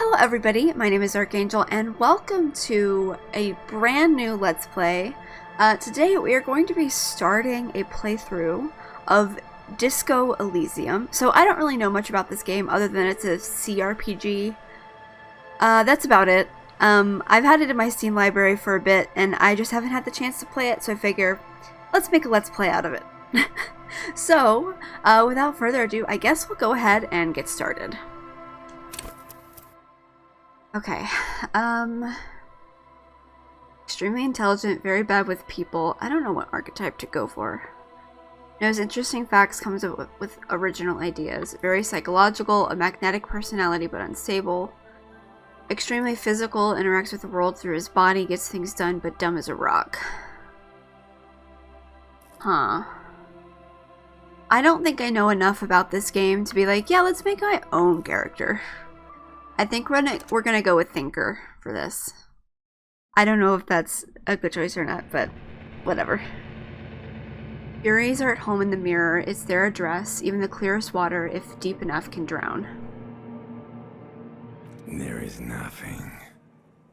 Hello everybody, my name is Archangel and welcome to a brand new Let's Play. Today we are going to be starting a playthrough of Disco Elysium. So I don't really know much about this game other than it's a CRPG. That's about it. I've had it in my Steam library for a bit and I just haven't had the chance to play it, so I figure let's make a Let's Play out of it. So, without further ado, I guess we'll go ahead and get started. Okay, extremely intelligent, very bad with people. I don't know what archetype to go for. Knows interesting facts, comes up with original ideas. Very psychological, a magnetic personality but unstable. Extremely physical, interacts with the world through his body, gets things done but dumb as a rock. Huh. I don't think I know enough about this game to be like, yeah, let's make my own character. I think we're gonna go with Thinker for this. I don't know if that's a good choice or not, but whatever. Furies are at home in the mirror. It's their address. Even the clearest water, if deep enough, can drown. There is nothing.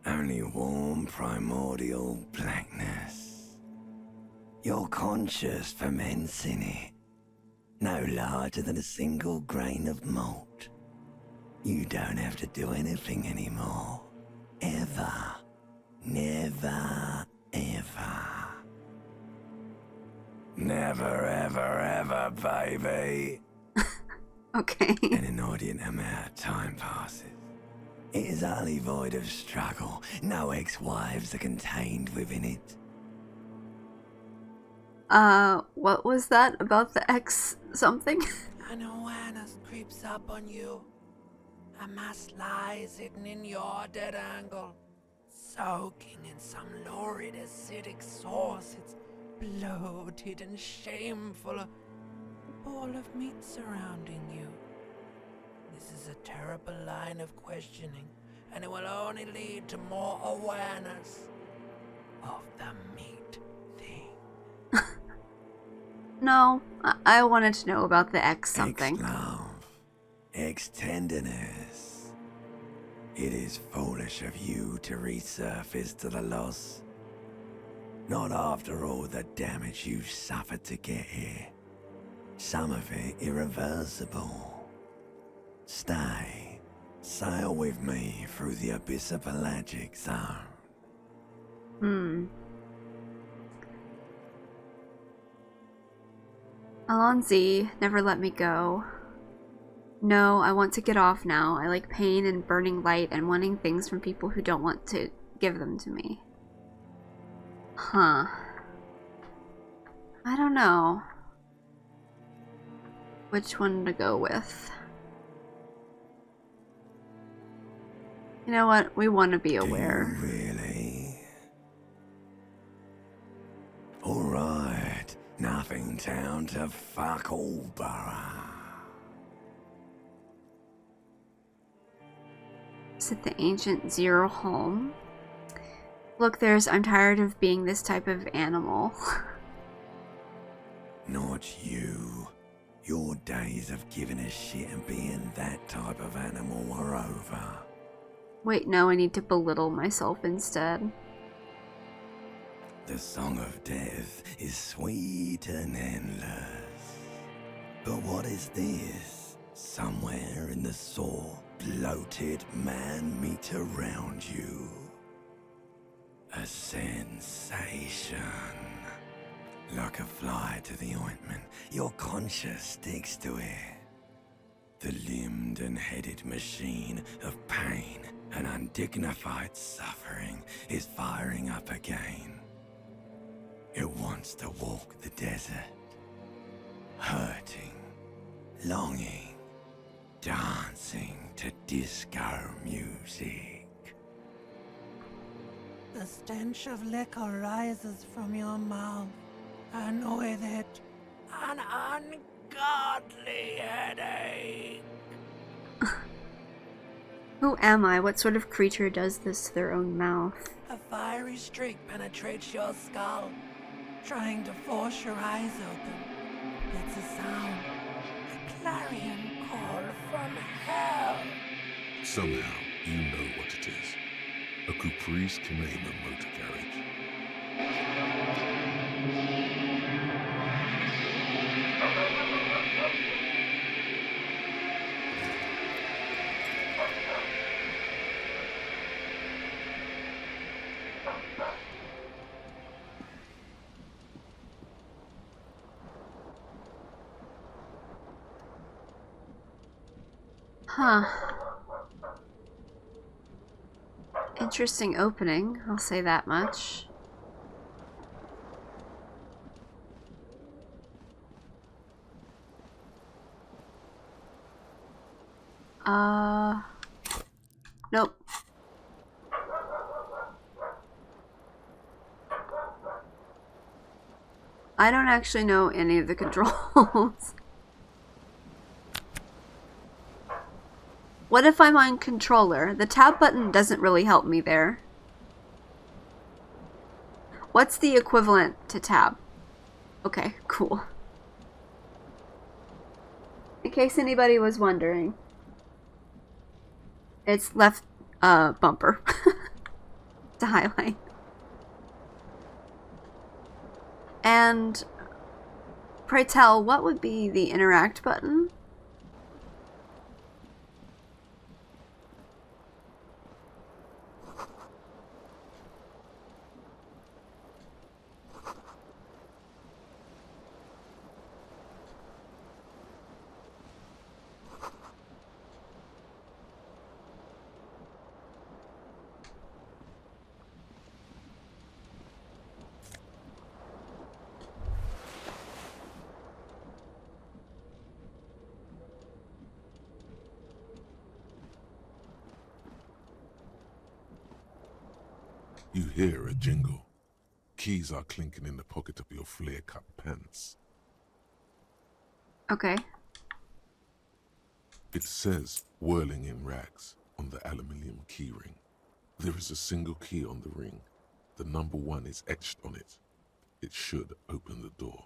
Only warm primordial blackness. You're conscious ferments in it. No larger than a single grain of malt. You don't have to do anything anymore. Ever. Never, ever. Never, ever, ever, baby. Okay. An inordinate amount of time passes. It is utterly void of struggle. No ex-wives are contained within it. What was that about the X something? An awareness creeps up on you. A mass lies hidden in your dead angle, soaking in some lurid acidic source. It's bloated and shameful, a ball of meat surrounding you. This is a terrible line of questioning, and it will only lead to more awareness of the meat thing. No, I wanted to know about the X something. Ex-love. Ex-tenderness. It is foolish of you to resurface to the loss. Not after all the damage you suffered to get here. Some of it irreversible. Stay. Sail with me through the abyss of pelagic zone. Alonzi, never let me go. No, I want to get off now. I like pain and burning light and wanting things from people who don't want to give them to me. Huh. I don't know which one to go with. You know what? We want to be aware. Do you really? Alright. Nothing down to fuck all, borough. Is it the ancient Zero home? Look, I'm tired of being this type of animal. Not you. Your days of giving a shit and being that type of animal are over. Wait, no, I need to belittle myself instead. The song of death is sweet and endless. But what is this? Somewhere in the sore, bloated man meet around you. A sensation. Like a fly to the ointment, your conscience sticks to it. The limbed and headed machine of pain and undignified suffering is firing up again. It wants to walk the desert, hurting, longing, dancing to disco music. The stench of liquor rises from your mouth, and with it, an ungodly headache. Who am I? What sort of creature does this to their own mouth? A fiery streak penetrates your skull, trying to force your eyes open. It's a sound, a clarion call from hell. Somehow, You know what it is. A Caprice Canema motor carriage. Huh. Interesting opening, I'll say that much. Nope. I don't actually know any of the controls. What if I'm on controller? The tab button doesn't really help me there. What's the equivalent to tab? Okay, cool. In case anybody was wondering. It's left bumper to highlight. And pray tell, what would be the interact button? You hear a jingle. Keys are clinking in the pocket of your flare-cut pants. Okay. It says whirling in rags on the aluminium keyring. There is a single key on the ring. The number 1 is etched on it. It should open the door.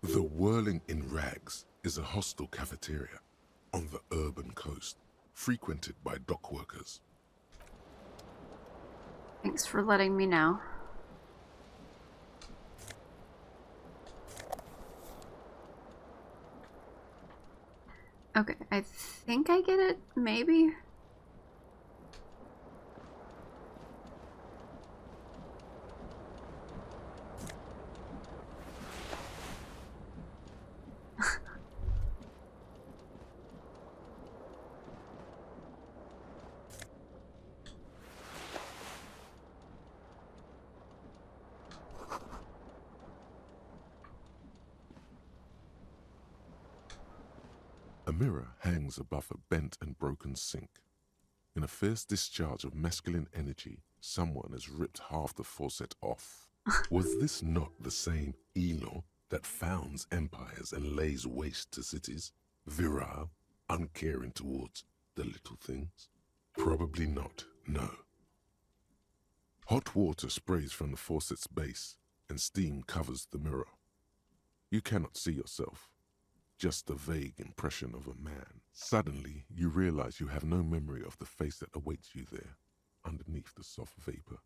The whirling in rags is a hostel cafeteria on the urban coast, frequented by dock workers. Thanks for letting me know. Okay, I think I get it, maybe? A mirror hangs above a bent and broken sink. In a fierce discharge of masculine energy, someone has ripped half the faucet off. Was this not the same Elo that founds empires and lays waste to cities? Virile, uncaring towards the little things? Probably not, no. Hot water sprays from the faucet's base, and steam covers the mirror. You cannot see yourself. Just a vague impression of a man. Suddenly, you realize you have no memory of the face that awaits you there, underneath the soft vapor.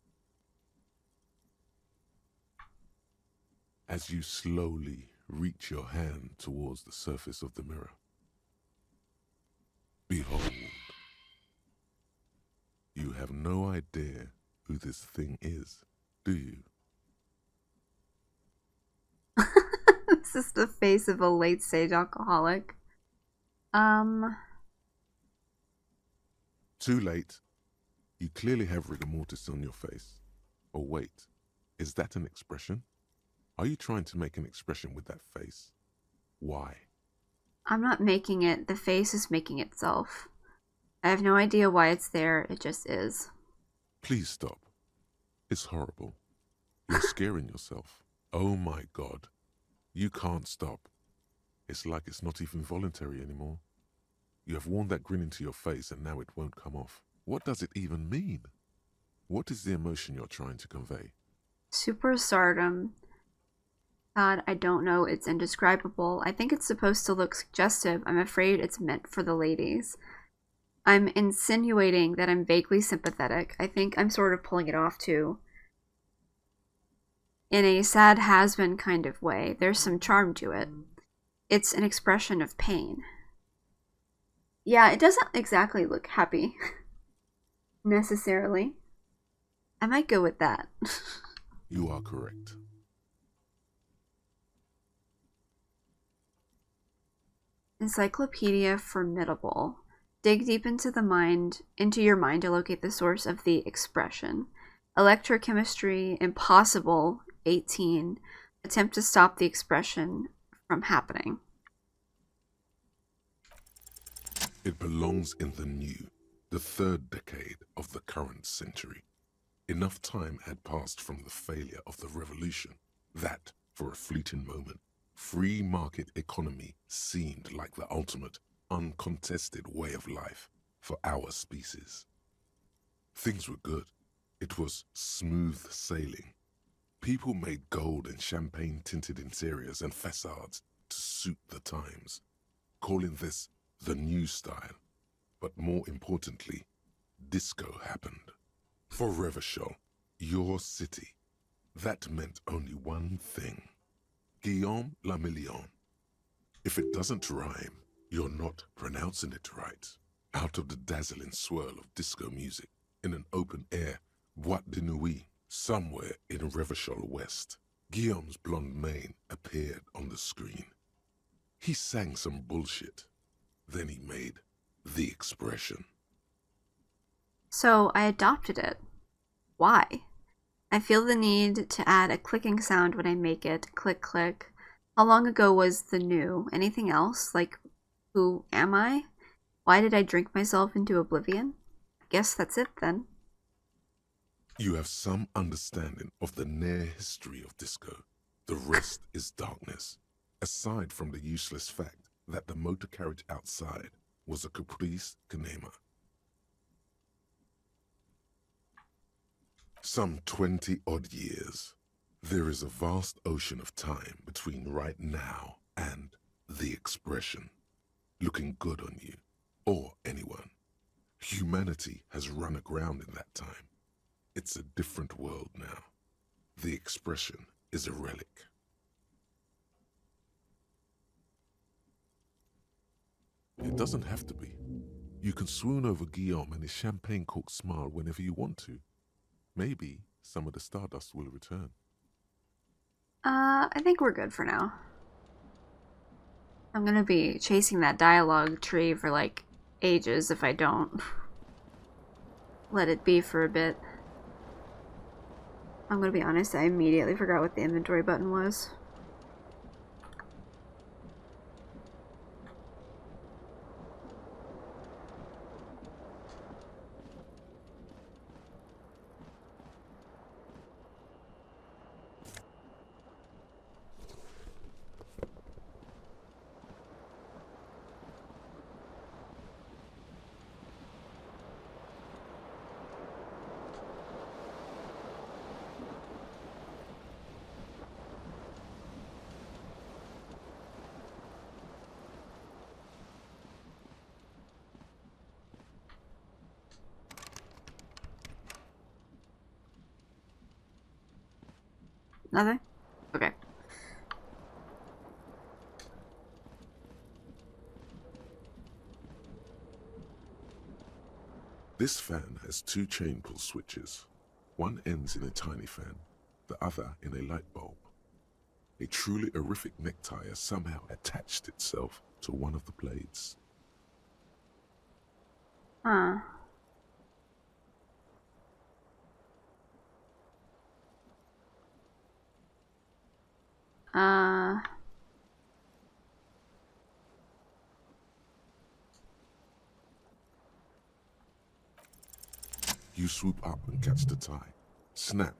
As you slowly reach your hand towards the surface of the mirror, behold, you have no idea who this thing is, do you? This is the face of a late-stage alcoholic. Too late. You clearly have rigor mortis on your face. Or wait, is that an expression? Are you trying to make an expression with that face? Why? I'm not making it. The face is making itself. I have no idea why it's there. It just is. Please stop. It's horrible. You're scaring yourself. Oh my God. You can't stop. It's like it's not even voluntary anymore. You have worn that grin into your face and now it won't come off. What does it even mean? What is the emotion you're trying to convey? Superstardom. God, I don't know. It's indescribable. I think it's supposed to look suggestive. I'm afraid it's meant for the ladies. I'm insinuating that I'm vaguely sympathetic. I think I'm sort of pulling it off too. In a sad has-been kind of way. There's some charm to it. It's an expression of pain. Yeah, it doesn't exactly look happy. Necessarily. I might go with that. You are correct. Encyclopedia Formidable. Dig deep into your mind to locate the source of the expression. Electrochemistry impossible 18. Attempt to stop the expression from happening. It belongs in the new, the third decade of the current century. Enough time had passed from the failure of the revolution that, for a fleeting moment, free market economy seemed like the ultimate, uncontested way of life for our species. Things were good. It was smooth sailing. People made gold and champagne-tinted interiors and facades to suit the times, calling this the new style. But more importantly, disco happened. For Revachol, your city, that meant only one thing. Guillaume la Million. If it doesn't rhyme, you're not pronouncing it right. Out of the dazzling swirl of disco music, in an open-air boîte de nuit, somewhere in Revachol West, Guillaume's blonde mane appeared on the screen. He sang some bullshit. Then he made the expression. So I adopted it. Why? I feel the need to add a clicking sound when I make it. Click, click. How long ago was the new? Anything else? Like, who am I? Why did I drink myself into oblivion? I guess that's it then. You have some understanding of the near history of disco. The rest is darkness, aside from the useless fact that the motor carriage outside was a caprice canema. Some 20-odd years. There is a vast ocean of time between right now and the expression. Looking good on you, or anyone. Humanity has run aground in that time. It's a different world now. The expression is a relic. It doesn't have to be. You can swoon over Guillaume and his champagne-corked smile whenever you want to. Maybe some of the stardust will return. I think we're good for now. I'm gonna be chasing that dialogue tree for like ages if I don't let it be for a bit. I'm gonna be honest, I immediately forgot what the inventory button was. Nothing? Okay. This fan has two chain pull switches. One ends in a tiny fan, the other in a light bulb. A truly horrific necktie has somehow attached itself to one of the blades. Huh. You swoop up and catch the tie. Snap.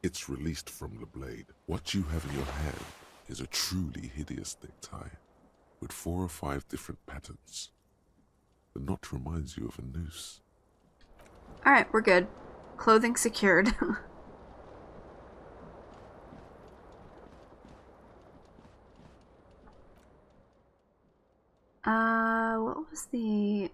It's released from the blade. What you have in your hand is a truly hideous necktie with 4 or 5 different patterns. The knot reminds you of a noose. Alright, we're good. Clothing secured. What was the...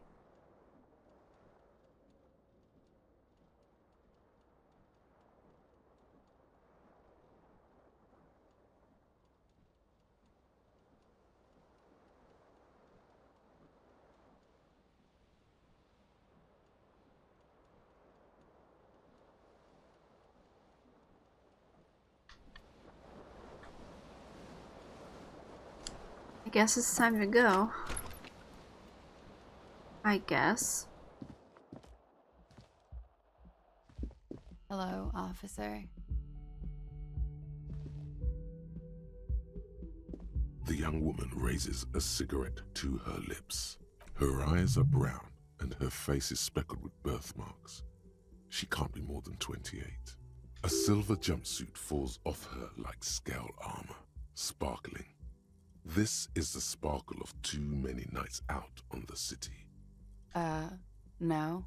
Guess it's time to go. I guess. Hello, officer. The young woman raises a cigarette to her lips. Her eyes are brown and her face is speckled with birthmarks. She can't be more than 28. A silver jumpsuit falls off her like scale armor, sparkling. This is the sparkle of too many nights out on the city. No.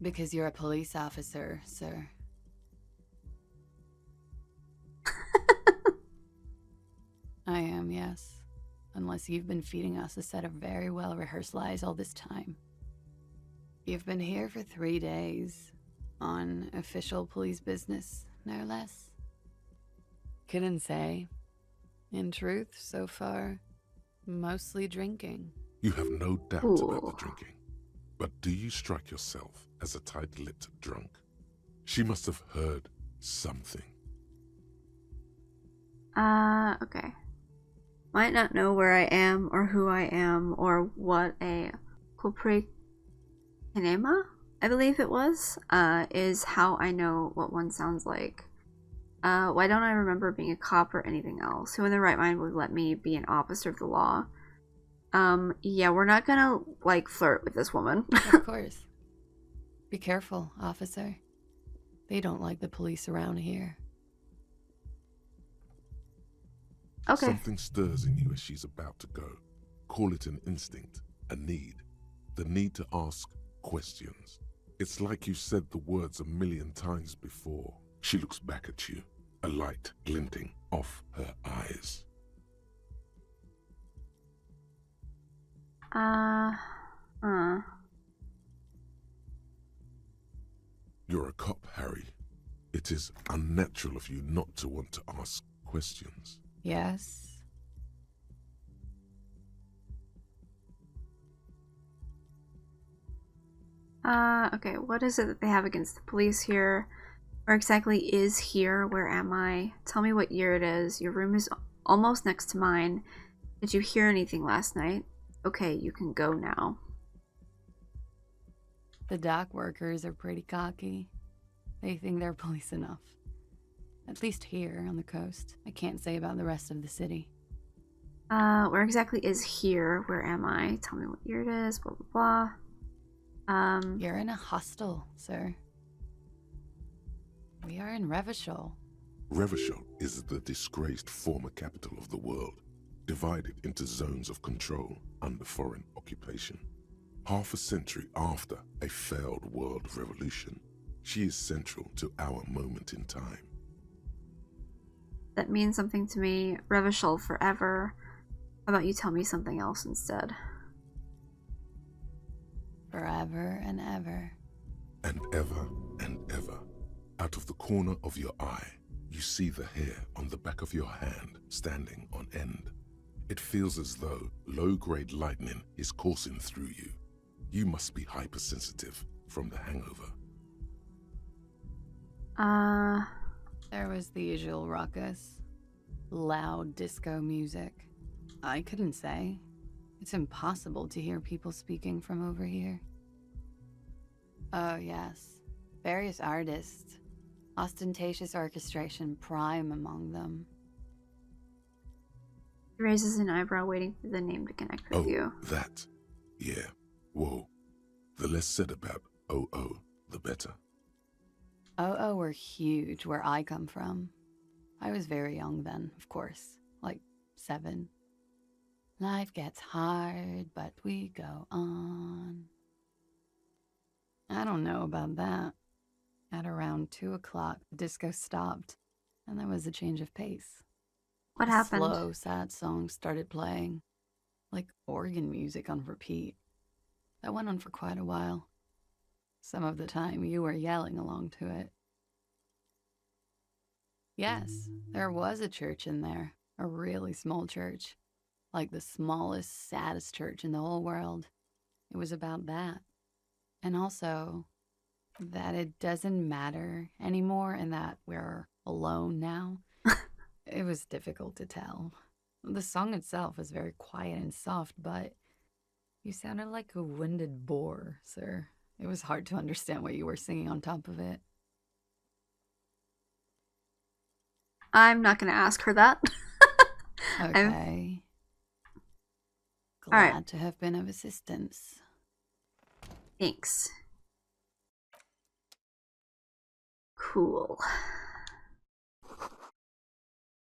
Because you're a police officer, sir. I am, yes. Unless you've been feeding us a set of very well-rehearsed lies all this time. You've been here for 3 days, on official police business, no less. Couldn't say. In truth, so far, mostly drinking. You have no doubt about the drinking. But do you strike yourself as a tight-lipped drunk? She must have heard something. Okay. Might not know where I am or who I am or what a culprit kinema, I believe it was, is how I know what one sounds like. Why don't I remember being a cop or anything else? Who in their right mind would let me be an officer of the law? Yeah, we're not gonna, like, flirt with this woman. Of course. Be careful, officer. They don't like the police around here. Okay. Something stirs in you as she's about to go. Call it an instinct, a need. The need to ask questions. It's like you've said the words 1,000,000 times before. She looks back at you, a light glinting off her eyes. You're a cop, Harry. It is unnatural of you not to want to ask questions. Yes? Okay, what is it that they have against the police here? Where exactly is here? Where am I? Tell me what year it is. Your room is almost next to mine. Did you hear anything last night? Okay, you can go now. The dock workers are pretty cocky. They think they're police enough. At least here on the coast. I can't say about the rest of the city. Where exactly is here? Where am I? Tell me what year it is, blah, blah, blah. You're in a hostel, sir. We are in Revachol. Revachol is the disgraced former capital of the world, divided into zones of control under foreign occupation. Half a century after a failed world revolution, she is central to our moment in time. That means something to me. Revachol forever. How about you tell me something else instead? Forever and ever. And ever and ever, out of the corner of your eye, you see the hair on the back of your hand standing on end. It feels as though low-grade lightning is coursing through you. You must be hypersensitive from the hangover. There was the usual ruckus. Loud disco music. I couldn't say. It's impossible to hear people speaking from over here. Oh, yes. Various artists. Ostentatious orchestration prime among them. He raises an eyebrow, waiting for the name to connect with you. That. Yeah. Whoa. The less said about OO, the better. OO were huge where I come from. I was very young then, of course. Like 7. Life gets hard, but we go on. I don't know about that. At around 2 o'clock, the disco stopped, and there was a change of pace. What happened? Slow, sad songs started playing, like organ music on repeat. That went on for quite a while. Some of the time, you were yelling along to it. Yes, there was a church in there, a really small church. Like the smallest, saddest church in the whole world. It was about that. And also, that it doesn't matter anymore and that we're alone now. It was difficult to tell. The song itself was very quiet and soft, but you sounded like a winded boar, sir. It was hard to understand what you were singing on top of it. I'm not going to ask her that. Okay. All right. Glad to have been of assistance. Thanks. Cool.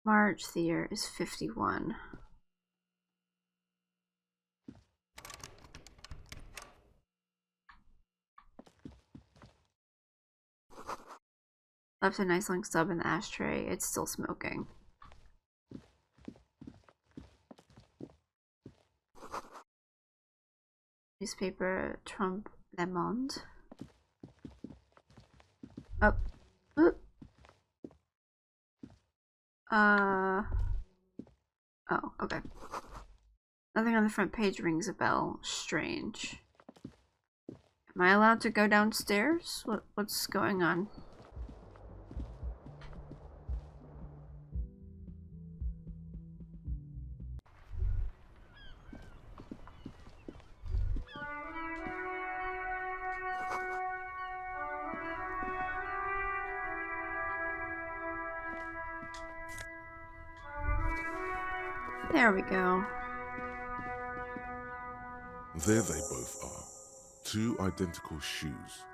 March, the year is 51. Left a nice long stub in the ashtray. It's still smoking. Newspaper, Trump, Le Monde. Oh. Oop. Oh, okay. Nothing on the front page rings a bell. Strange. Am I allowed to go downstairs? What's going on? There we go. There they both are. Two identical shoes,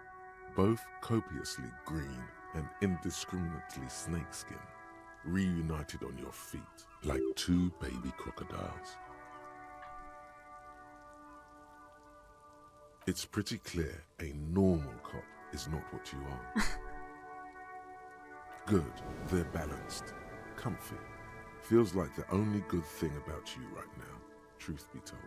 both copiously green and indiscriminately snakeskin, reunited on your feet like two baby crocodiles. It's pretty clear a normal cop is not what you are. Good, they're balanced, comfy. Feels like the only good thing about you right now, truth be told.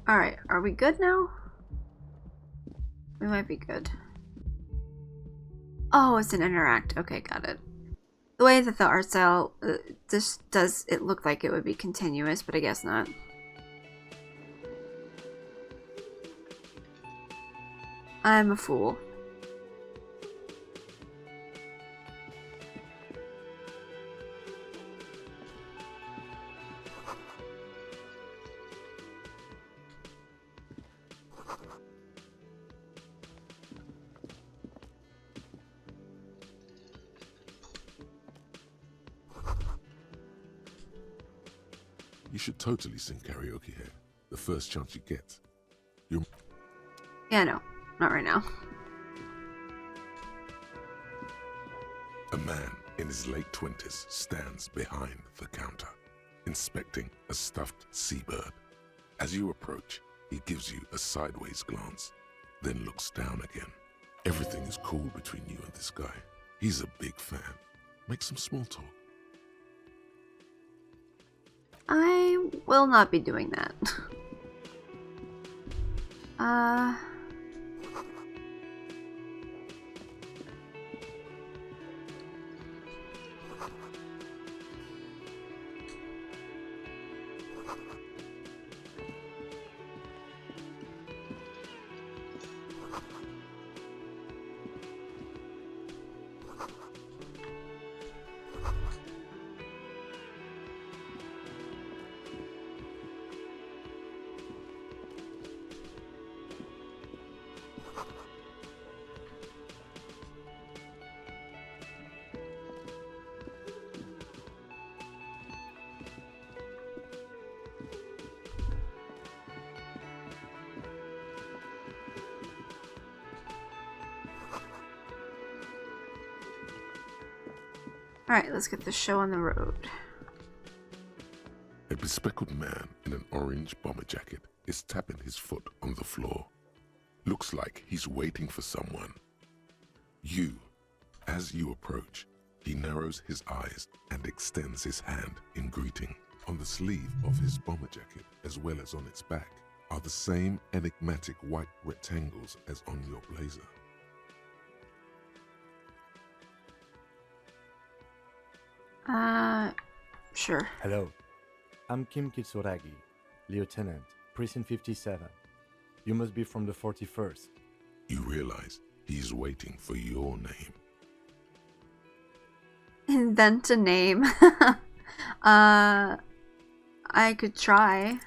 Alright, are we good now? We might be good. Oh, it's an interact. Okay, got it. The way that the art style, this does it look like it would be continuous, but I guess not. I'm a fool. You should totally sing karaoke here, the first chance you get. You're... Yeah, no, not right now. A man in his late 20s stands behind the counter, inspecting a stuffed seabird. As you approach, he gives you a sideways glance, then looks down again. Everything is cool between you and this guy. He's a big fan. Make some small talk. I will not be doing that. Alright, let's get the show on the road. A bespectacled man in an orange bomber jacket is tapping his foot on the floor. Looks like he's waiting for someone. As you approach, he narrows his eyes and extends his hand in greeting. On the sleeve of his bomber jacket, as well as on its back, are the same enigmatic white rectangles as on your blazer. Sure. Hello. I'm Kim Kitsuragi, Lieutenant, Precinct 57. You must be from the 41st. You realize he's waiting for your name. Invent a name. I could try.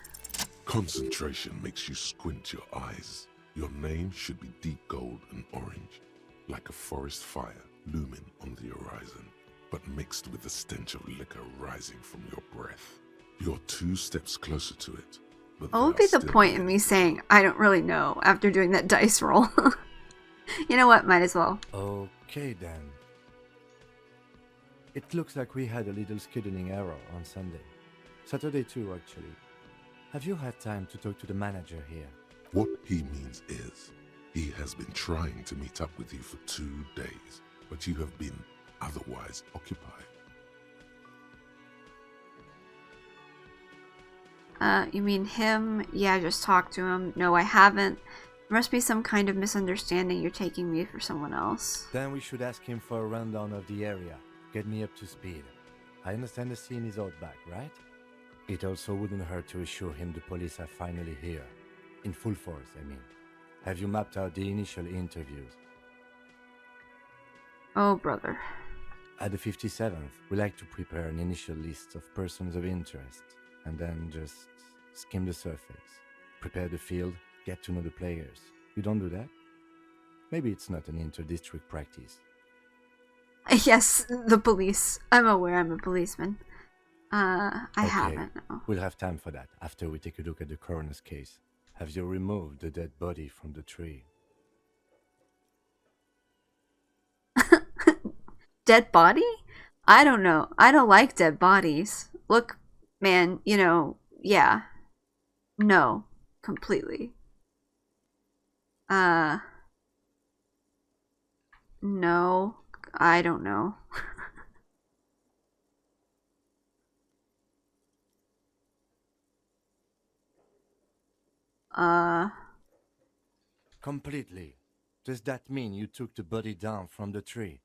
Concentration makes you squint your eyes. Your name should be deep gold and orange, like a forest fire looming on the horizon, but mixed with the stench of liquor rising from your breath. You're 2 steps closer to it. But What would be the point in me saying I don't really know after doing that dice roll? You know what? Might as well. Okay then. It looks like we had a little scheduling error on Sunday. Saturday too, actually. Have you had time to talk to the manager here? What he means is, he has been trying to meet up with you for 2 days, but you have been otherwise occupied. You mean him? Yeah, just talk to him. No, I haven't. There must be some kind of misunderstanding. You're taking me for someone else. Then we should ask him for a rundown of the area. Get me up to speed. I understand the scene is out back, right? It also wouldn't hurt to assure him the police are finally here. In full force, I mean. Have you mapped out the initial interviews? Oh, brother. At the 57th, we like to prepare an initial list of persons of interest, and then just skim the surface. Prepare the field, get to know the players. You don't do that? Maybe it's not an inter-district practice. Yes, the police. I'm aware I'm a policeman. I haven't, no. We'll have time for that after we take a look at the coroner's case. Have you removed the dead body from the tree? Dead body? I don't know. I don't like dead bodies. Look, man, you know, yeah. No, completely. No, I don't know. Completely. Does that mean you took the body down from the tree?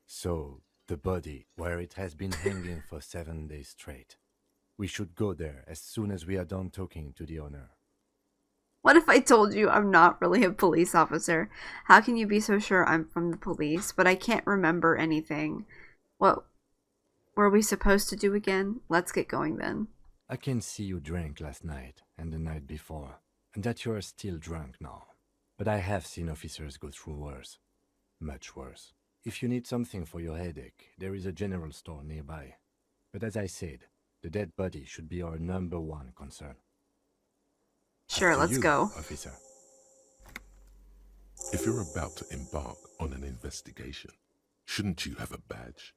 So, the body, where it has been hanging for 7 days straight. We should go there as soon as we are done talking to the owner. What if I told you I'm not really a police officer? How can you be so sure I'm from the police, but I can't remember anything? What were we supposed to do again? Let's get going then. I can see you drank last night and the night before, and that you are still drunk now. But I have seen officers go through worse. Much worse. If you need something for your headache, there is a general store nearby. But as I said, the dead body should be our #1 concern. Sure, After let's you, go. Officer. If you're about to embark on an investigation, shouldn't you have a badge?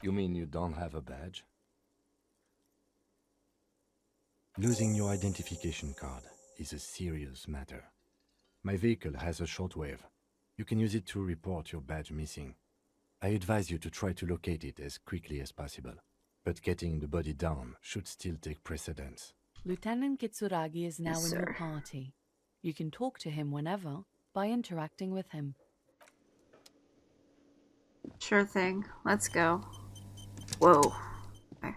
You mean you don't have a badge? Losing your identification card is a serious matter. My vehicle has a shortwave. You can use it to report your badge missing. I advise you to try to locate it as quickly as possible, but getting the body down should still take precedence. Lieutenant Kitsuragi is now Yes, in your sir. party. You can talk to him whenever by interacting with him. Sure thing. Let's go. Whoa. Okay.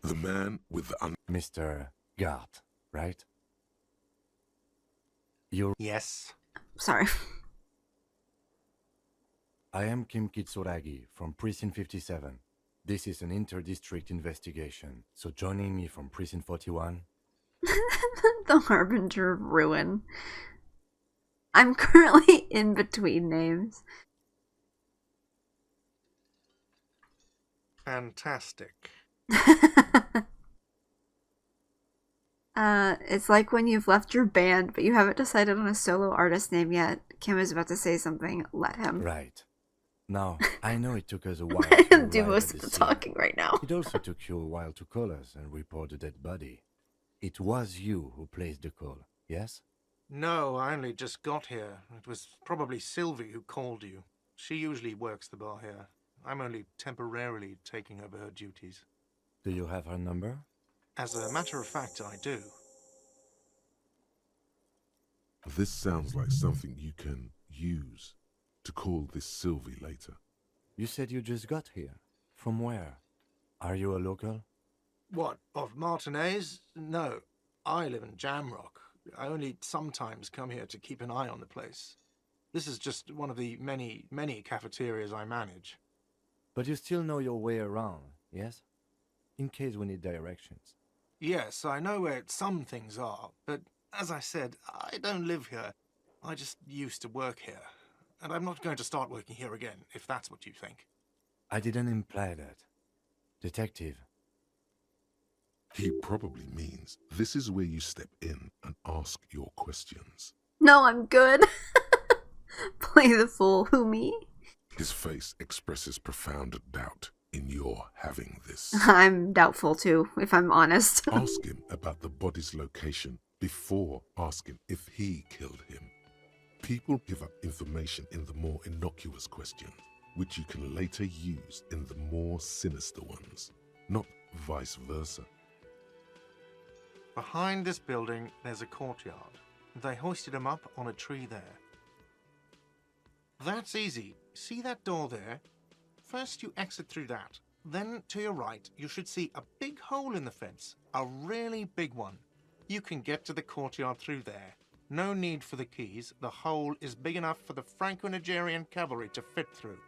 The man with the Mr. Gart, right? You're... Yes. Sorry. I am Kim Kitsuragi from Precinct 57. This is an inter-district investigation, so joining me from Precinct 41... The Harbinger of Ruin. I'm currently in between names. Fantastic. It's like when you've left your band, but you haven't decided on a solo artist name yet. Kim is about to say something. Let him. Right. Now, I know it took us a while to Do arrive most at of the the scene. talking right now. It also took you a while to call us and report the dead body. It was you who placed the call, yes? No, I only just got here. It was probably Sylvie who called you. She usually works the bar here. I'm only temporarily taking over her duties. Do you have her number? As a matter of fact, I do. This sounds like something you can use to call this Sylvie later. You said you just got here. From where? Are you a local? What, of Martinez? No, I live in Jamrock. I only sometimes come here to keep an eye on the place. This is just one of the many, many cafeterias I manage. But you still know your way around, yes? In case we need directions. Yes, I know where some things are, but as I said, I don't live here. I just used to work here. And I'm not going to start working here again, if that's what you think. I didn't imply that. Detective. He probably means this is where you step in and ask your questions. No, I'm good. Play the fool. Who, me? His face expresses profound doubt in your having this. I'm doubtful too, if I'm honest. Ask him about the body's location before asking if he killed him. People give up information in the more innocuous questions, which you can later use in the more sinister ones, not vice versa. Behind this building, there's a courtyard. They hoisted him up on a tree there. That's easy. See that door there? First you exit through that. Then to your right, you should see a big hole in the fence. A really big one. You can get to the courtyard through there. No need for the keys. The hole is big enough for the Franco-Nigerian cavalry to fit through.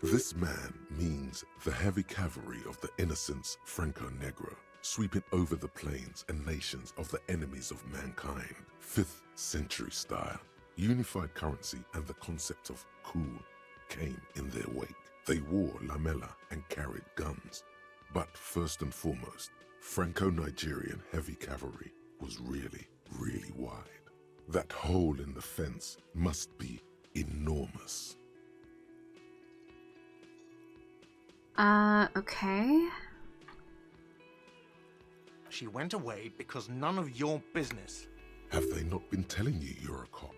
This man means the heavy cavalry of the innocents Franco-Negro, sweeping over the plains and nations of the enemies of mankind. 5th century style. Unified currency and the concept of cool came in their wake. They wore lamella and carried guns. But first and foremost, Franco-Nigerian heavy cavalry was really, really wide. That hole in the fence must be enormous. Okay. She went away because none of your business. Have they not been telling you you're a cop?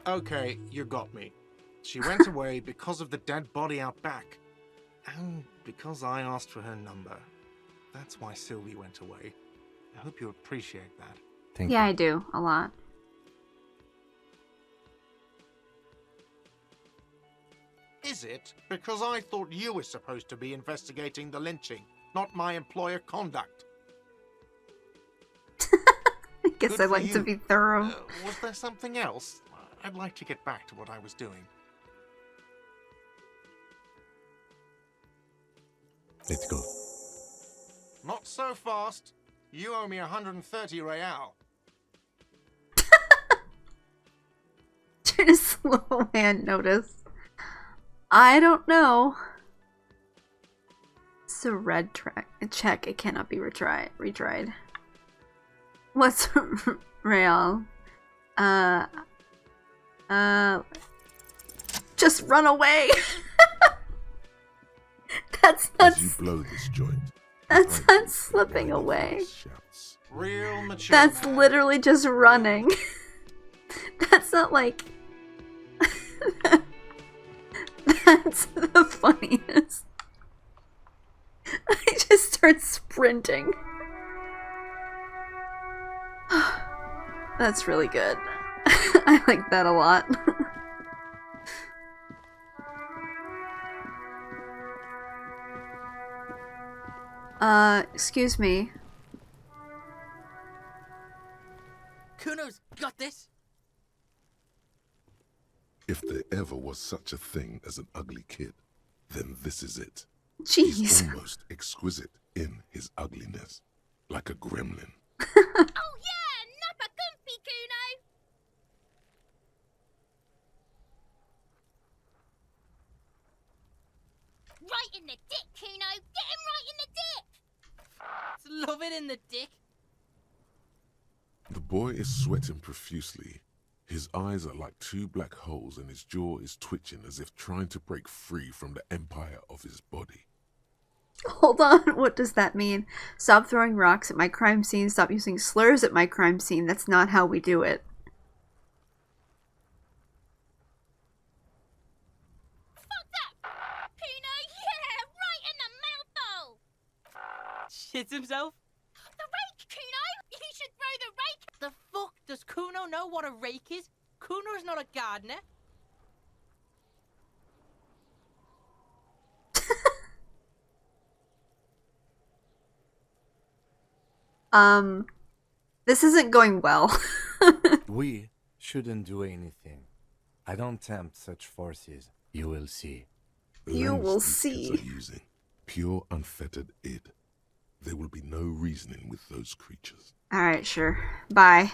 Okay, you got me. She went away because of the dead body out back. And because I asked for her number. That's why Sylvie went away. I hope you appreciate that. Thank Yeah, you. I do. A lot. Is it? Because I thought you were supposed to be investigating the lynching, not my employer conduct. I guess Good I for like to you. be thorough. Was there something else? I'd like to get back to what I was doing. Let's go. Not so fast. You owe me 130 real. Trying to slow away and notice. I don't know. It's a red check. It cannot be retried. What's real? Just run away. That's not. As you blow this joint, That's behind not you, slipping a line of away. voice shouts, Real mature. That's man. literally just running. That's not like. That's the funniest. I just start sprinting. That's really good. I like that a lot. Excuse me. Kuno's got this. If there ever was such a thing as an ugly kid, then this is it. Jeez. He's almost exquisite in his ugliness, like a gremlin. Oh yeah, Napa Gumpy, Kuno! Right in the dick, Kuno! Get him right in the dick! It's loving in the dick. The boy is sweating profusely. His eyes are like two black holes and his jaw is twitching as if trying to break free from the empire of his body. Hold on, what does that mean? Stop throwing rocks at my crime scene, stop using slurs at my crime scene. That's not how we do it. Fuck that! Kuno, yeah! Right in the mouthful! Shits himself. The rake, Does Kuno know what a rake is? Kuno's not a gardener. This isn't going well. We shouldn't do anything. I don't tempt such forces. You will see. The You language will these see. kids are using, pure unfettered id. There will be no reasoning with those creatures. Alright, sure. Bye.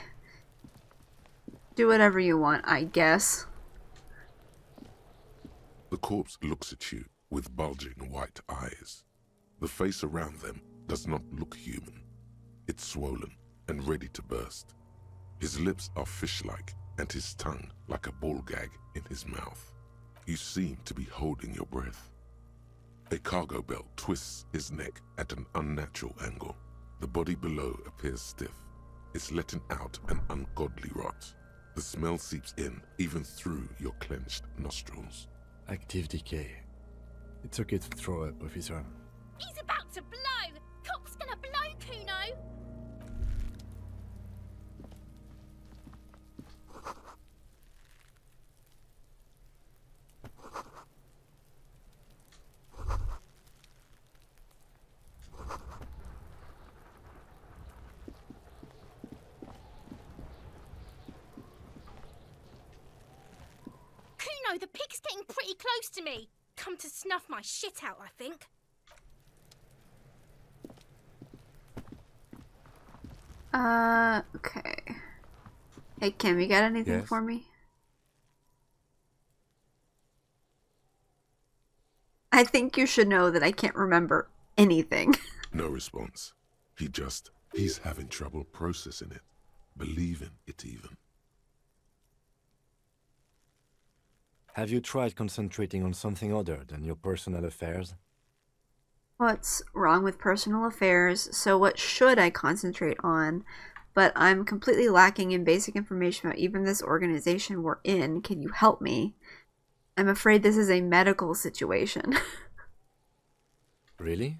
Do whatever you want, I guess. The corpse looks at you with bulging white eyes. The face around them does not look human. It's swollen and ready to burst. His lips are fish-like and his tongue like a ball gag in his mouth. You seem to be holding your breath. A cargo belt twists his neck at an unnatural angle. The body below appears stiff. It's letting out an ungodly rot. The smell seeps in even through your clenched nostrils. Active decay. It's okay to throw up, officer. He's about to blow! Cock's gonna blow, Kuno! Kuno, the pig's getting pretty close to me. Come to snuff my shit out, I think. Okay. Hey, Kim, you got anything Yes? for me? I think you should know that I can't remember anything. No response. He's having trouble processing it, believing it even. Have you tried concentrating on something other than your personal affairs? What's wrong with personal affairs? So what should I concentrate on? But I'm completely lacking in basic information about even this organization we're in. Can you help me? I'm afraid this is a medical situation. Really?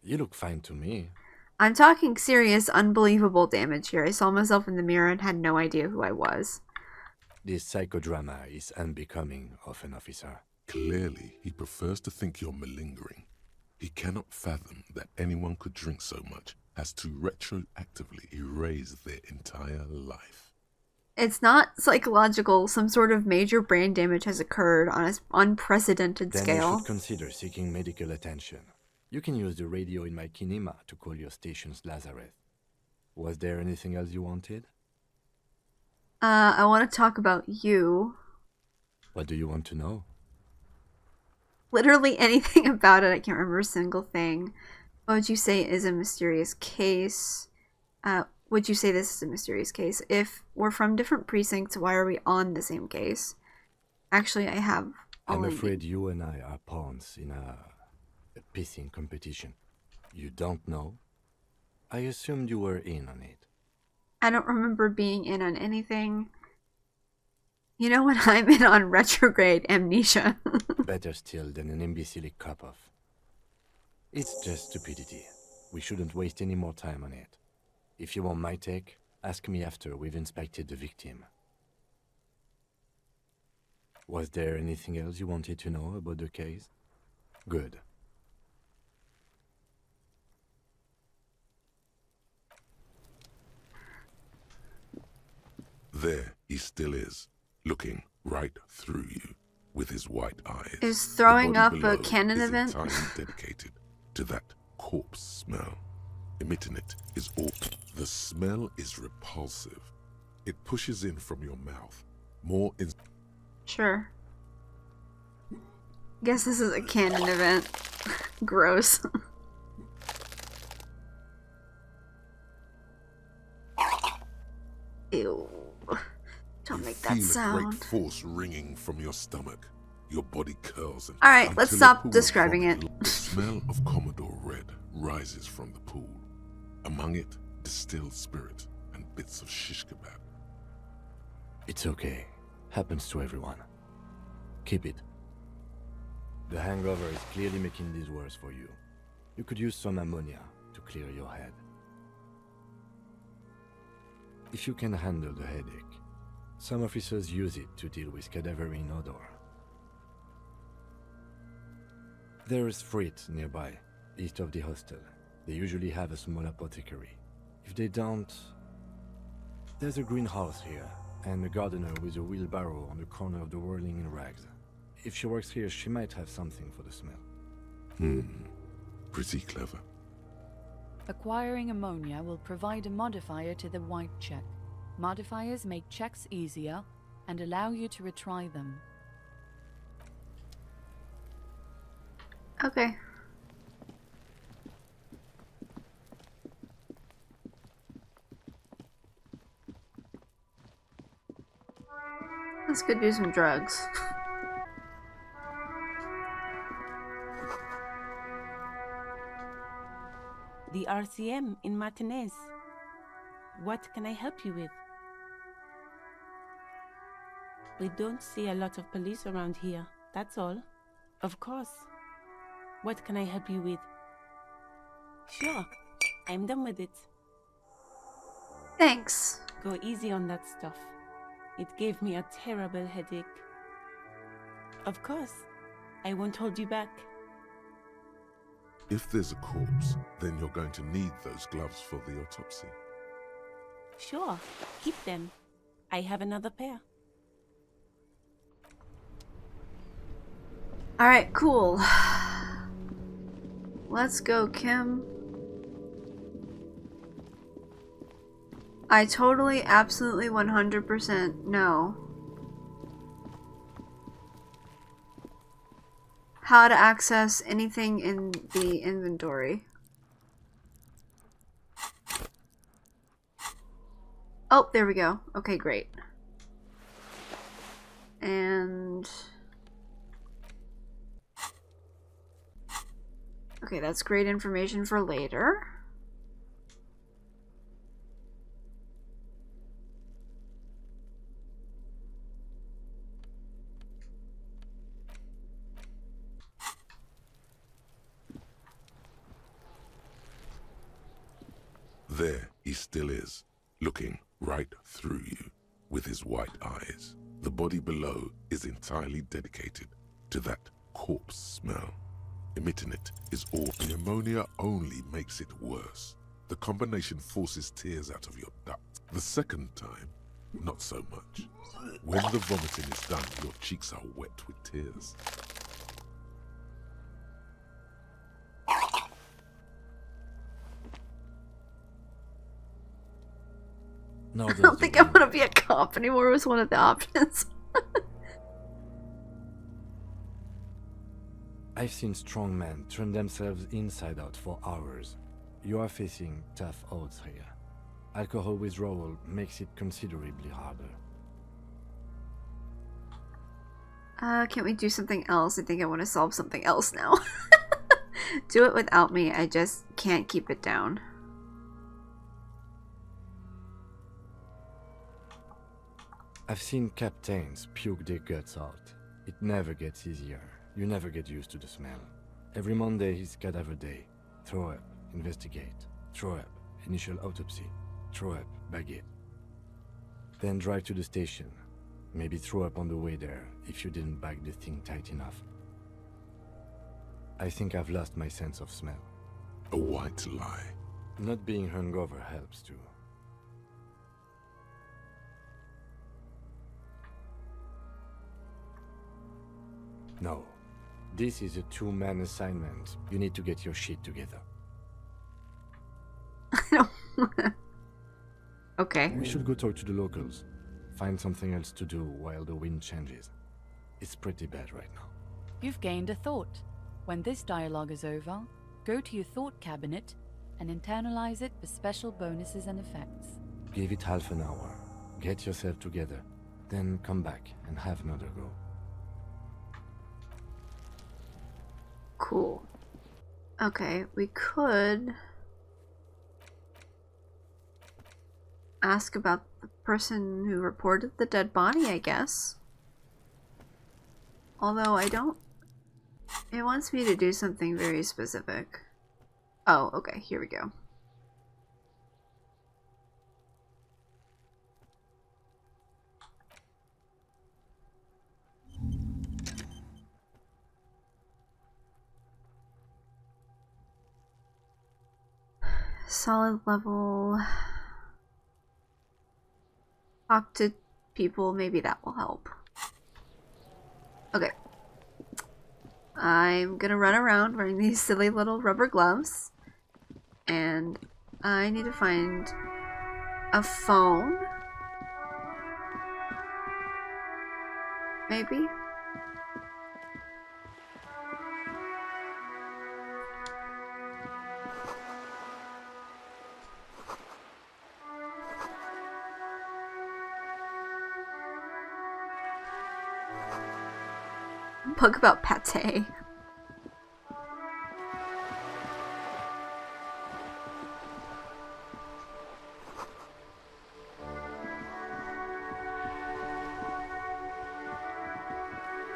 You look fine to me. I'm talking serious, unbelievable damage here. I saw myself in the mirror and had no idea who I was. This psychodrama is unbecoming of an officer. Clearly, he prefers to think you're malingering. He cannot fathom that anyone could drink so much as to retroactively erase their entire life. It's not psychological. Some sort of major brain damage has occurred on an unprecedented Then scale. you should consider seeking medical attention. You can use the radio in my kinema to call your station's Lazareth. Was there anything else you wanted? I want to talk about you. What do you want to know? Literally anything about it. I can't remember a single thing. What would you say is a mysterious case? Would you say this is a mysterious case? If we're from different precincts, why are we on the same case? Actually, I have... I'm afraid you and I are pawns in a pissing competition. You don't know? I assumed you were in on it. I don't remember being in on anything. You know when I'm in on retrograde amnesia. Better still than an imbecilic cop-off. It's just stupidity. We shouldn't waste any more time on it. If you want my take, ask me after we've inspected the victim. Was there anything else you wanted to know about the case? Good. There he still is, looking right through you with his white eyes. Is throwing The up body a below canon is event? entirely dedicated to that corpse smell. Emitting it is awful. The smell is repulsive. It pushes in from your mouth. Sure. Guess this is a canon event. Gross. Ew. Don't You make that feel a sound. great force ringing from your stomach. Your body curls. And Alright, let's until a stop pool of describing vomit it. The smell of Commodore Red rises from the pool. Among it, distilled spirit and bits of shish kebab. It's okay. Happens to everyone. Keep it. The hangover is clearly making this worse for you. You could use some ammonia to clear your head. if you can handle the headache. Some officers use it to deal with cadaverine odor. There is Frit nearby, east of the hostel. They usually have a small apothecary. If they don't... There's a greenhouse here, and a gardener with a wheelbarrow on the corner of the whirling in rags. If she works here, she might have something for the smell. Pretty clever. Acquiring ammonia will provide a modifier to the white check. Modifiers make checks easier and allow you to retry them. Okay. Let's go do some drugs. The RCM in Martinez. What can I help you with? We don't see a lot of police around here, that's all. Of course. What can I help you with? Sure, I'm done with it. Thanks. Go easy on that stuff. It gave me a terrible headache. Of course, I won't hold you back. If there's a corpse, then you're going to need those gloves for the autopsy. Sure, keep them. I have another pair. Alright, cool. Let's go, Kim. I totally, absolutely, 100% know how to access anything in the inventory. Oh, there we go. Okay, great. And... okay, that's great information for later. There he still is, looking right through you with his white eyes. The body below is entirely dedicated to that corpse smell. Emitting it is all. The ammonia only makes it worse. The combination forces tears out of your duct. The second time, not so much. When the vomiting is done, your cheeks are wet with tears. No, I don't think I want to be a cop anymore was one of the options. I've seen strong men turn themselves inside out for hours. You are facing tough odds here. Alcohol withdrawal makes it considerably harder. Can't we do something else? I think I want to solve something else now. Do it without me. I just can't keep it down. I've seen captains puke their guts out. It never gets easier. You never get used to the smell. Every Monday is cadaver day. Throw up, investigate. Throw up, initial autopsy. Throw up, baguette. Then drive to the station. Maybe throw up on the way there if you didn't bag the thing tight enough. I think I've lost my sense of smell. A white lie. Not being hungover helps too. No. This is a two-man assignment. You need to get your shit together. I don't wanna... Okay. We should go talk to the locals. Find something else to do while the wind changes. It's pretty bad right now. You've gained a thought. When this dialogue is over, go to your thought cabinet and internalize it for special bonuses and effects. Give it half an hour. Get yourself together. Then come back and have another go. Cool. Okay, we could ask about the person who reported the dead body, I guess. Although I don't... It wants me to do something very specific. Oh, okay, here we go. Solid level. Talk to people, maybe that will help. Okay. I'm gonna run around wearing these silly little rubber gloves. And I need to find a phone. Maybe? Book about pate.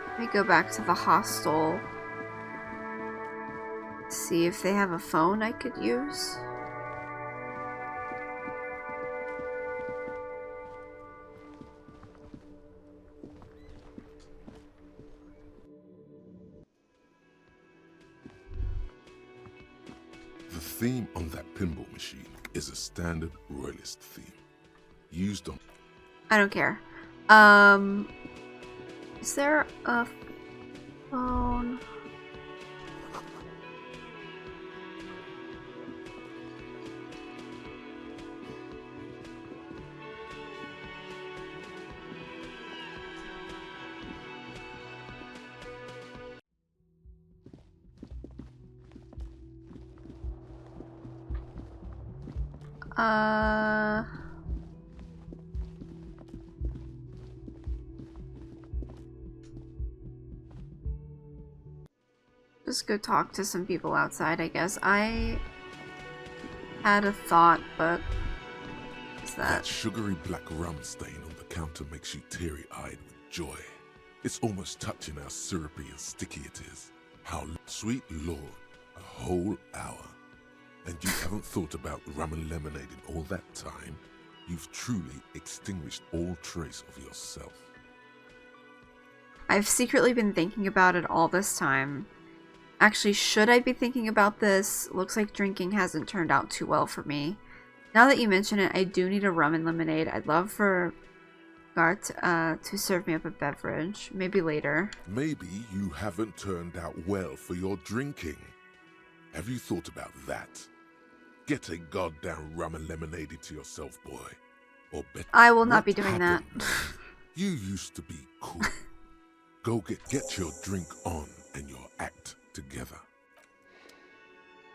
Let me go back to the hostel. See if they have a phone I could use. The theme on that pinball machine is a standard royalist theme, used on... I don't care. Is there a phone? Just go talk to some people outside, I guess. I had a thought, but what's That that? sugary black rum stain on the counter makes you teary-eyed with joy. It's almost touching how syrupy and sticky it is. How sweet Lord, a whole hour. And you haven't thought about rum and lemonade in all that time? You've truly extinguished all trace of yourself. I've secretly been thinking about it all this time. Actually, should I be thinking about this? Looks like drinking hasn't turned out too well for me. Now that you mention it, I do need a rum and lemonade. I'd love for Gart to serve me up a beverage. Maybe later. Maybe you haven't turned out well for your drinking. Have you thought about that? Get a goddamn rum and lemonade into yourself, boy. Or better, I will not be what doing that. happened? You used to be cool. Go get your drink on and your act together.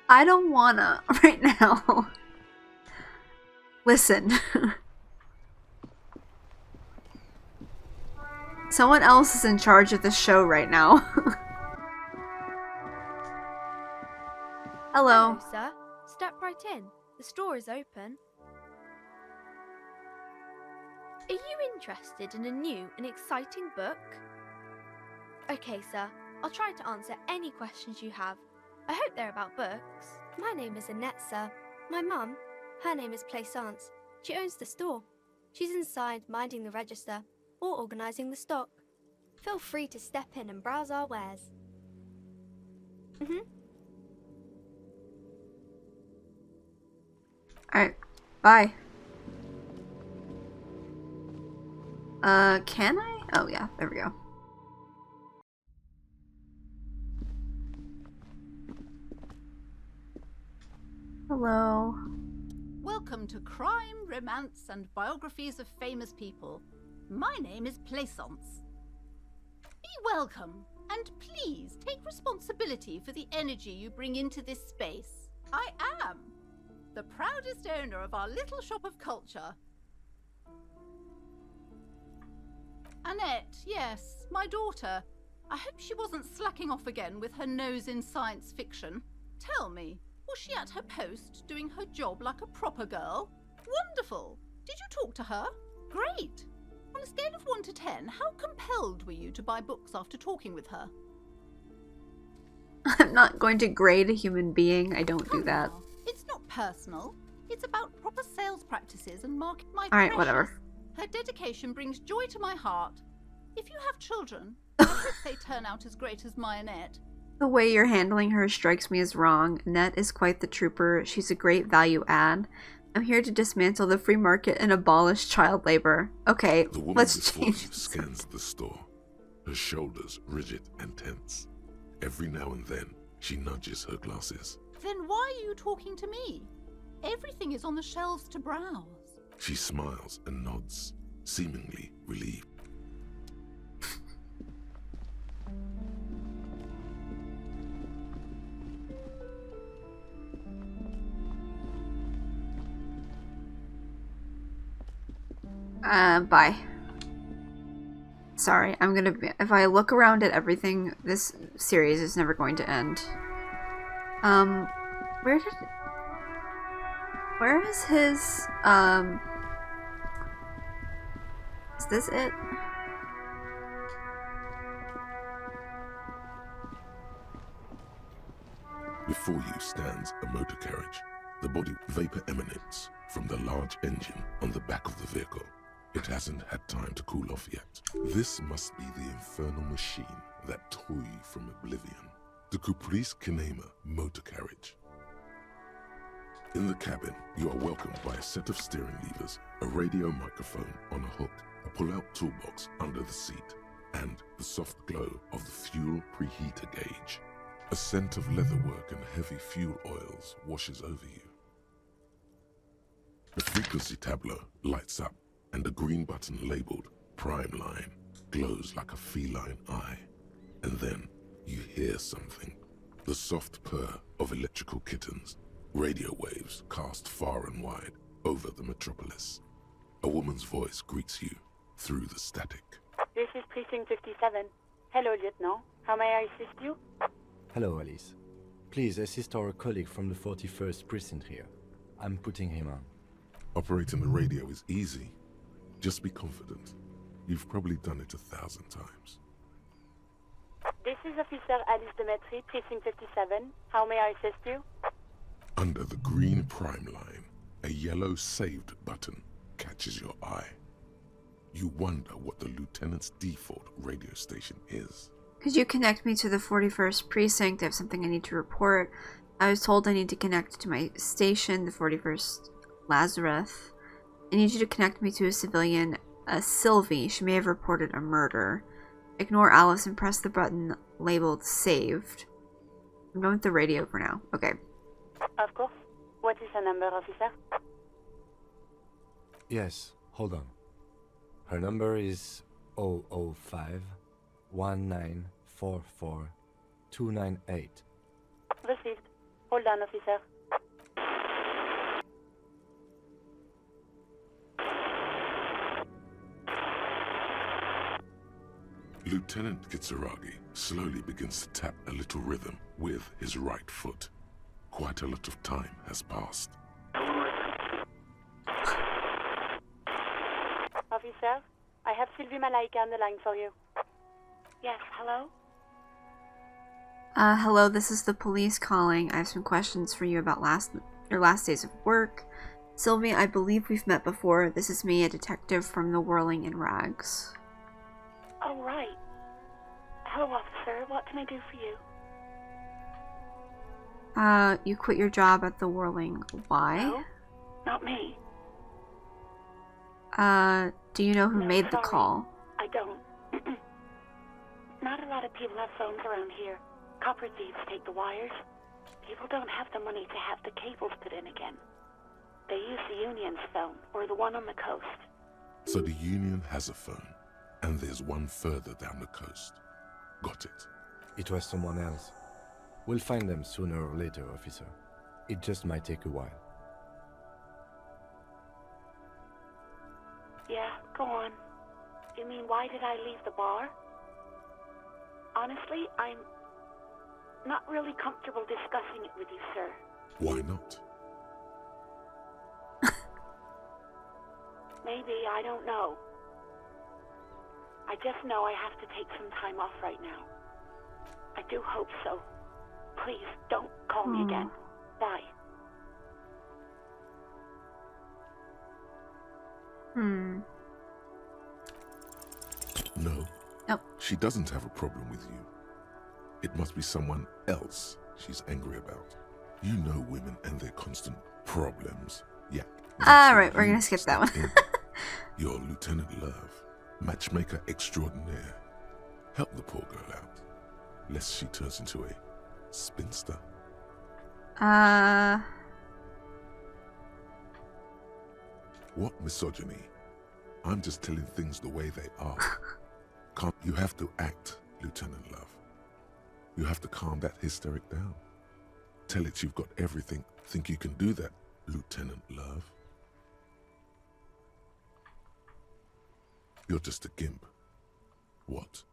I don't wanna right now. Listen. Someone else is in charge of the show right now. Hello. Hello, sir. Step right in. The store is open. Are you interested in a new and exciting book? Okay, sir. I'll try to answer any questions you have. I hope they're about books. My name is Annette, sir. My mum, her name is Plaisance. She owns the store. She's inside minding the register or organising the stock. Feel free to step in and browse our wares. Alright. Bye. Can I? Oh yeah, there we go. Hello. Welcome to Crime, Romance, and Biographies of Famous People. My name is Plaisance. Be welcome, and please take responsibility for the energy you bring into this space. I am the proudest owner of our little shop of culture. Annette, yes, my daughter. I hope she wasn't slacking off again with her nose in science fiction. Tell me, was she at her post, doing her job like a proper girl? Wonderful! Did you talk to her? Great! On a scale of 1 to 10, how compelled were you to buy books after talking with her? I'm not going to grade a human being. I don't do that. Now, it's not personal. It's about proper sales practices and market. My Alright, precious, whatever. Her dedication brings joy to my heart. If you have children, I hope they turn out as great as my Annette. The way you're handling her strikes me as wrong. Annette is quite the trooper. She's a great value add. I'm here to dismantle the free market and abolish child labor. Okay, The woman let's before change you this. scans the store, her shoulders rigid and tense. Every now and then, she nudges her glasses. Then why are you talking to me? Everything is on the shelves to browse. She smiles and nods, seemingly relieved. Bye. Sorry, I'm gonna be, if I look around at everything, this series is never going to end. Where is his, is this it? Before you stands a motor carriage. The body vapor emanates from the large engine on the back of the vehicle. It hasn't had time to cool off yet. This must be the infernal machine, that toy from oblivion. The Caprice Kinema motor carriage. In the cabin, you are welcomed by a set of steering levers, a radio microphone on a hook, a pull-out toolbox under the seat, and the soft glow of the fuel preheater gauge. A scent of leatherwork and heavy fuel oils washes over you. The frequency tableau lights up, and a green button labeled Prime Line glows like a feline eye. And then you hear something. The soft purr of electrical kittens, radio waves cast far and wide over the metropolis. A woman's voice greets you through the static. This is Precinct 57. Hello, Lieutenant. How may I assist you? Hello, Alice. Please assist our colleague from the 41st Precinct here. I'm putting him on. Operating the radio is easy. Just be confident. You've probably done it 1,000 times. This is Officer Alice Demetri, Precinct 57. How may I assist you? Under the green Prime Line, a yellow saved button catches your eye. You wonder what the Lieutenant's default radio station is. Could you connect me to the 41st Precinct? I have something I need to report. I was told I need to connect to my station, the 41st Lazarus. I need you to connect me to a civilian, Sylvie. She may have reported a murder. Ignore Alice and press the button labeled saved. I'm going with the radio for now. Okay. Of course. What is her number, officer? Yes, hold on. Her number is 005 1944 298. Received. Hold on, officer. Lieutenant Kitsuragi slowly begins to tap a little rhythm with his right foot. Quite a lot of time has passed. Officer, I have Sylvie Malaika on the line for you. Yes, hello? Hello, this is the police calling. I have some questions for you about your last days of work. Sylvie, I believe we've met before. This is me, a detective from the Whirling in Rags. Oh, right. Hello, officer. What can I do for you? You quit your job at the Whirling. Why? No, not me. Do you know who made the sorry. call? I don't. Not a lot of people have phones around here. Copper thieves take the wires. People don't have the money to have the cables put in again. They use the Union's phone, or the one on the coast. So the Union has a phone, and there's one further down the coast. Got it. It was someone else. We'll find them sooner or later, officer. It just might take a while. Yeah, go on. You mean, why did I leave the bar? Honestly, I'm not really comfortable discussing it with you, sir. Why not? Maybe, I don't know. I just know I have to take some time off right now. I do hope so. Please, don't call me again. Bye. No. Nope. She doesn't have a problem with you. It must be someone else she's angry about. You know women and their constant problems. Yeah. Alright, we're gonna skip that one. You're Lieutenant Love, matchmaker extraordinaire. Help the poor girl out, lest she turns into a spinster. What misogyny? I'm just telling things the way they are. You have to act, Lieutenant Love. You have to calm that hysteric down. Tell it you've got everything. Think you can do that, Lieutenant Love? You're just a gimp. What?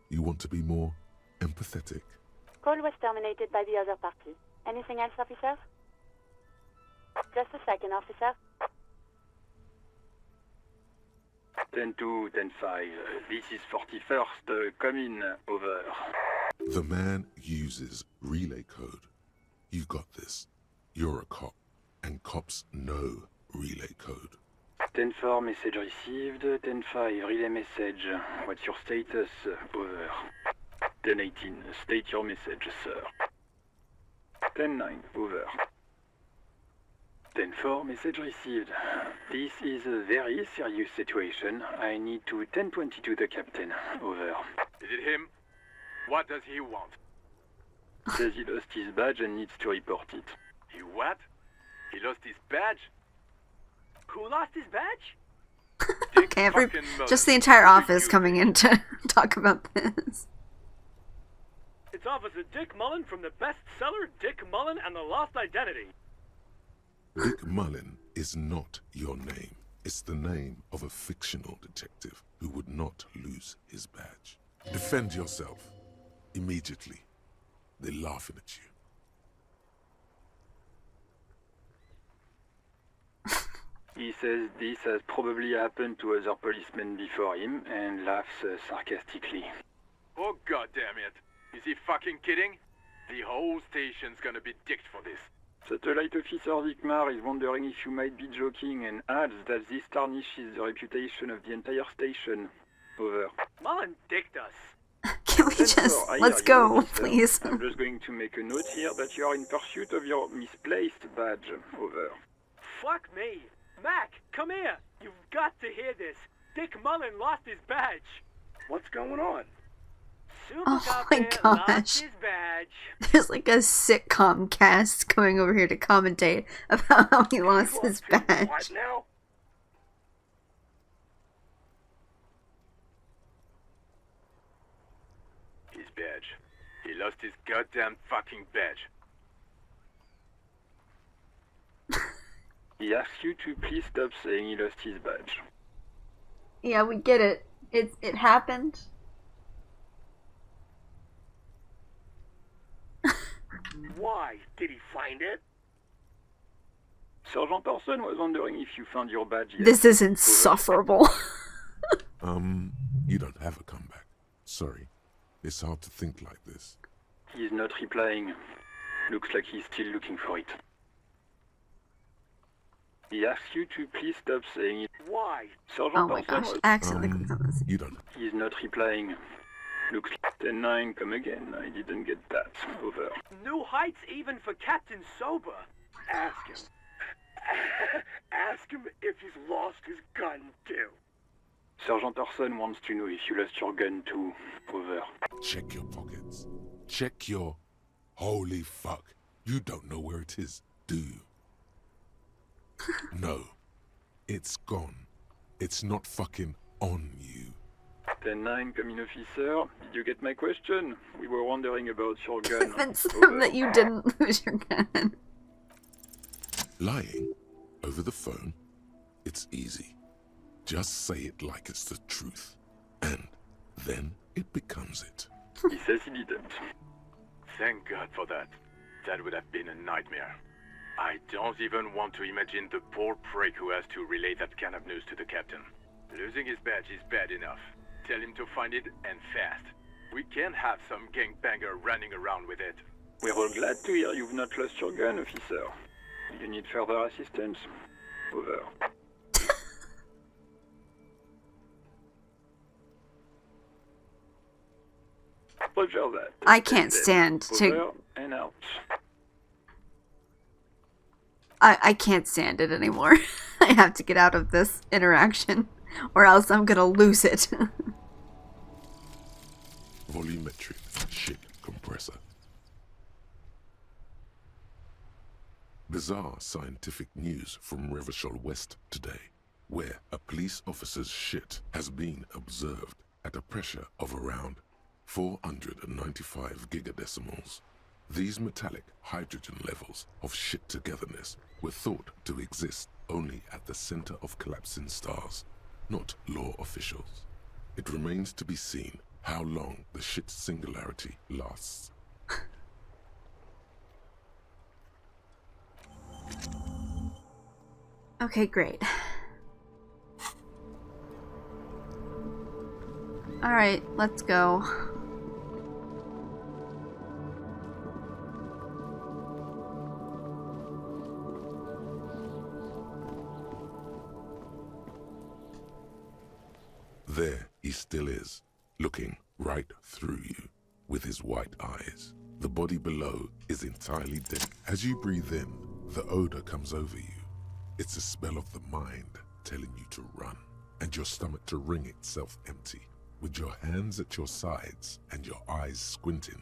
You want to be more empathetic? Call was terminated by the other party. Anything else, officer? Just a second, officer. 10-2, 10-5. This is 41st. Come in. Over. The man uses relay code. You got this. You're a cop, and cops know relay code. 10-4, message received. 10-5, relay message. What's your status? Over. 10-18, state your message, sir. 10-9, over. 10-4, message received. This is a very serious situation. I need to 10-22 the captain. Over. Is it him? What does he want? Says he lost his badge and needs to report it. He what? He lost his badge? Who lost his badge? Okay, just the entire office coming in to talk about this. It's Officer Dick Mullen from the bestseller Dick Mullen and the Lost Identity. Dick Mullen is not your name. It's the name of a fictional detective who would not lose his badge. Defend yourself. Immediately. They're laughing at you. He says this has probably happened to other policemen before him and laughs sarcastically. Oh, goddammit. Is he fucking kidding? The whole station's gonna be dicked for this. Satellite Officer Vikmar is wondering if you might be joking and adds that this tarnishes the reputation of the entire station. Over. Mullen dicked us. Can we just... Let's go, please. I'm just going to make a note here that you are in pursuit of your misplaced badge. Over. Fuck me. Mac, come here. You've got to hear this. Dick Mullen lost his badge. What's going on? Oh my gosh. There's like a sitcom cast coming over here to commentate about how he lost his badge. What now? His badge. He lost his goddamn fucking badge. He asks you to please stop saying he lost his badge. Yeah, we get it. It happened. Why? Did he find it? Sergeant Orson was wondering if you found your badge yet. This is insufferable. You don't have a comeback. Sorry. It's hard to think like this. He's not replying. Looks like he's still looking for it. He asks you to please stop saying it. Why? Sergeant Oh my gosh, I accidentally clicked on this. You don't. He's not replying. Looks like 10-9, come again. I didn't get that. Over. New heights even for Captain Sober. Ask him. Ask him if he's lost his gun too. Sergeant Orson wants to know if you lost your gun too. Over. Check your pockets. Check your... Holy fuck. You don't know where it is, do you? No. It's gone. It's not fucking on you. 10-9, come in, officer. Did you get my question? We were wondering about your gun. Convince them that you didn't lose your gun. Lying over the phone, it's easy. Just say it like it's the truth. And then it becomes it. He says he didn't. Thank God for that. That would have been a nightmare. I don't even want to imagine the poor prick who has to relay that kind of news to the captain. Losing his badge is bad enough. Tell him to find it, and fast. We can't have some gangbanger running around with it. We're all glad to hear you've not lost your gun, officer. You need further assistance. Over. Roger that. I can't stand to. Over and out. I can't stand it anymore. I have to get out of this interaction, or else I'm gonna lose it. Volumetric shit compressor. Bizarre scientific news from Revachol West today, where a police officer's shit has been observed at a pressure of around 495 gigadecimals. These metallic hydrogen levels of shit togetherness were thought to exist only at the center of collapsing stars, not law officials. It remains to be seen how long the shit singularity lasts. Okay, great. Alright, let's go. There he still is, looking right through you with his white eyes. The body below is entirely dead. As you breathe in, the odor comes over you. It's a spell of the mind telling you to run, and your stomach to wring itself empty. With your hands at your sides and your eyes squinting,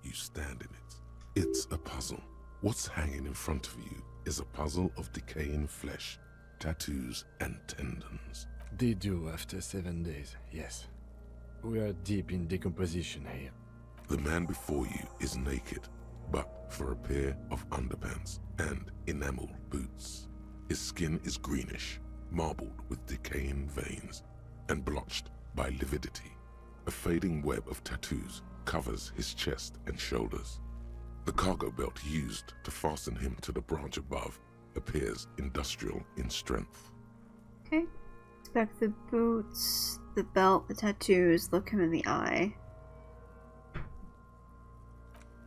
you stand in it. It's a puzzle. What's hanging in front of you is a puzzle of decaying flesh, tattoos, and tendons. They do after 7 days, yes. We are deep in decomposition here. The man before you is naked, but for a pair of underpants and enamel boots. His skin is greenish, marbled with decaying veins, and blotched by lividity. A fading web of tattoos covers his chest and shoulders. The cargo belt used to fasten him to the branch above appears industrial in strength. Okay. Inspect the boots, the belt, the tattoos, look him in the eye.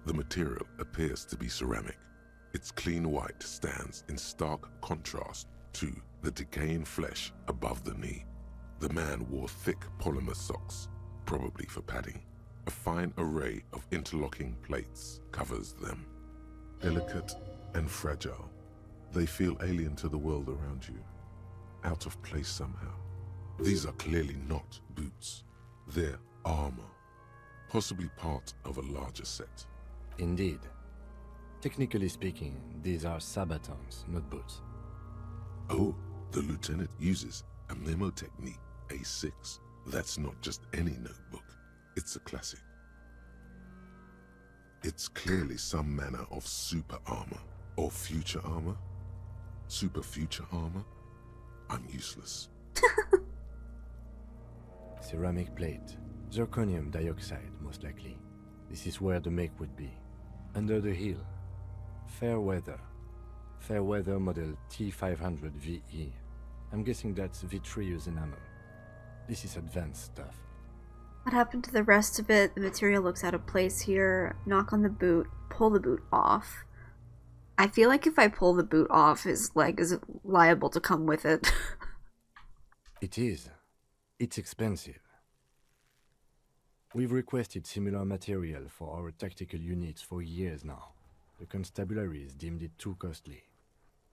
The material appears to be ceramic. Its clean white stands in stark contrast to the decaying flesh above the knee. The man wore thick polymer socks, probably for padding. A fine array of interlocking plates covers them. Delicate and fragile, they feel alien to the world around you, out of place somehow. These are clearly not boots. They're armor, possibly part of a larger set. Indeed. Technically speaking, these are sabatons, not boots. Oh, the lieutenant uses a memo technique A6. That's not just any notebook. It's a classic. It's clearly some manner of super armor, or future armor. Super future armor? I'm useless. Ceramic plate. Zirconium dioxide, most likely. This is where the make would be. Under the hill. Fair weather. Fair weather model T500 VE. I'm guessing that's vitreous enamel. This is advanced stuff. What happened to the rest of it? The material looks out of place here. Knock on the boot. Pull the boot off. I feel like if I pull the boot off, his leg is liable to come with it. It is. It's expensive. We've requested similar material for our tactical units for years now. The constabularies deemed it too costly.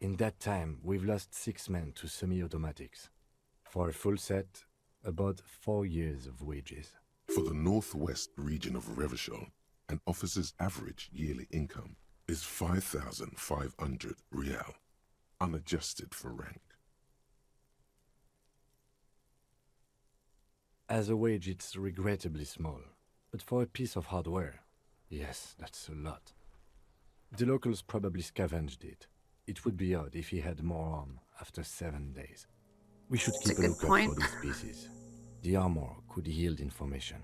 In that time, we've lost 6 men to semi-automatics. For a full set, about 4 years of wages. For the northwest region of Revachol, an officer's average yearly income is 5,500 real, unadjusted for rank. As a wage, it's regrettably small. But for a piece of hardware, yes, that's a lot. The locals probably scavenged it. It would be odd if he had more on after 7 days. We should keep a lookout for these pieces. The armor could yield information.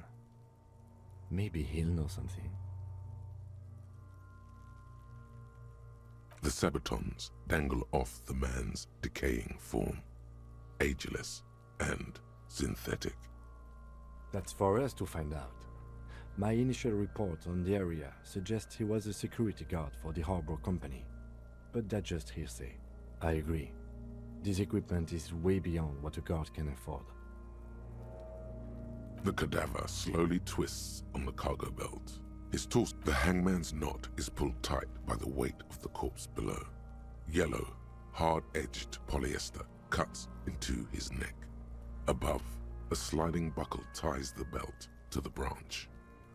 Maybe he'll know something. The sabatons dangle off the man's decaying form, ageless and synthetic. That's for us to find out. My initial report on the area suggests he was a security guard for the harbor company. But that's just hearsay. I agree. This equipment is way beyond what a guard can afford. The cadaver slowly twists on the cargo belt. His torso, the hangman's knot, is pulled tight by the weight of the corpse below. Yellow, hard-edged polyester cuts into his neck. Above, a sliding buckle ties the belt to the branch.